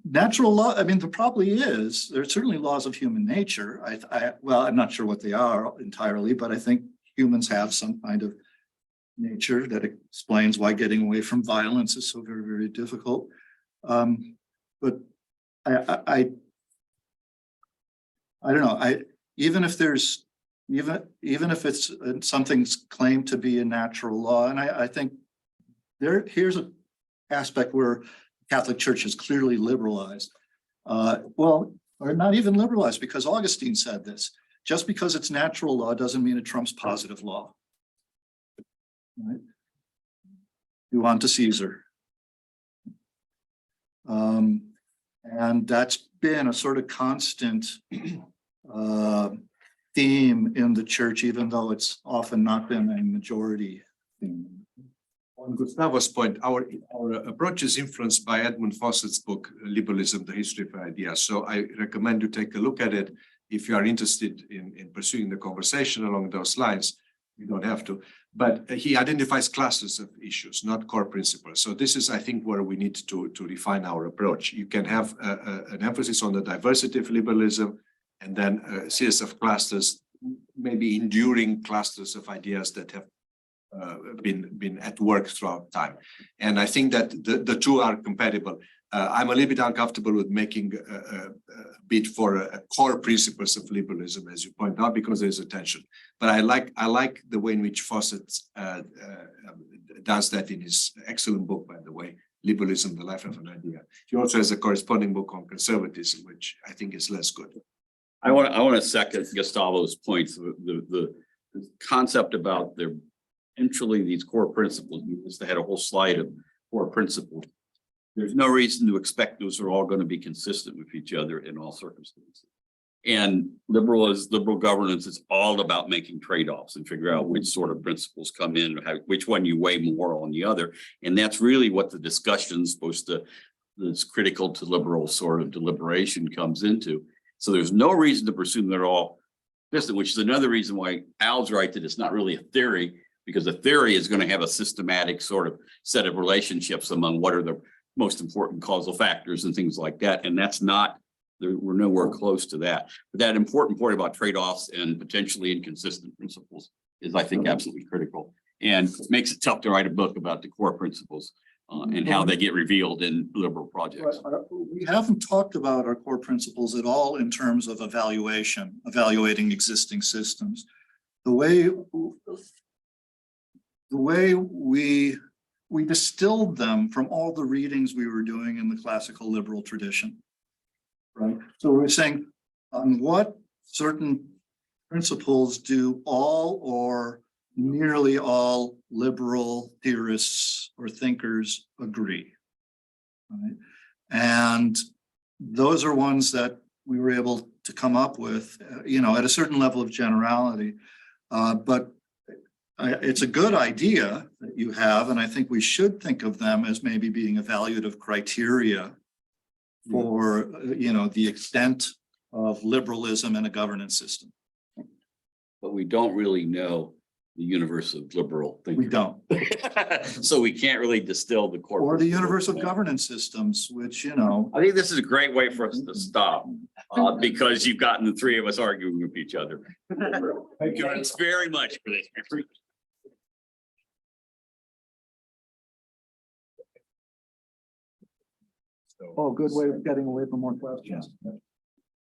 Natural law, I mean, there probably is. There are certainly laws of human nature. Well, I'm not sure what they are entirely, but I think humans have some kind of nature that explains why getting away from violence is so very, very difficult. But I don't know. Even if it's something's claimed to be a natural law, and I think here's an aspect where Catholic Church is clearly liberalized. Well, or not even liberalized, because Augustine said this. Just because it's natural law doesn't mean it trumps positive law. Right? Do unto Caesar. And that's been a sort of constant theme in the church, even though it's often not been a majority theme. On Gustavo's point, our approach is influenced by Edmund Fawcett's book, Liberalism, The History of Ideas. So I recommend you take a look at it if you are interested in pursuing the conversation along those lines. You don't have to, but he identifies classes of issues, not core principles. So this is, I think, where we need to refine our approach. You can have an emphasis on the diversity of liberalism, and then a series of clusters, maybe enduring clusters of ideas that have been at work throughout time. And I think that the two are compatible. I'm a little bit uncomfortable with making a bid for a core principles of liberalism, as you point out, because there's a tension. But I like the way in which Fawcett does that in his excellent book, by the way, Liberalism, The Life of an Idea. He also has a corresponding book on conservatism, which I think is less good. I want to second Gustavo's points. The concept about eventually these core principles. We just had a whole slide of core principles. There's no reason to expect those are all going to be consistent with each other in all circumstances. And liberal governance is all about making trade-offs and figure out which sort of principles come in, which one you weigh more on the other. And that's really what the discussion is supposed to, that's critical to liberal sort of deliberation comes into. So there's no reason to presume they're all consistent, which is another reason why Al's right that it's not really a theory, because a theory is going to have a systematic sort of set of relationships among what are the most important causal factors and things like that. And that's not, we're nowhere close to that. But that important point about trade-offs and potentially inconsistent principles is, I think, absolutely critical, and makes it tough to write a book about the core principles and how they get revealed in liberal projects. We haven't talked about our core principles at all in terms of evaluating existing systems. The way we distilled them from all the readings we were doing in the classical liberal tradition, right? So we're saying on what certain principles do all or nearly all liberal theorists or thinkers agree, right? And those are ones that we were able to come up with, at a certain level of generality. But it's a good idea that you have, and I think we should think of them as maybe being evaluative criteria for, the extent of liberalism in a governance system. But we don't really know the universe of liberal thinking. We don't. So we can't really distill the core. Or the universe of governance systems, which, I think this is a great way for us to stop because you've gotten the three of us arguing with each other. Thank you very much for this. good way of getting away from more questions.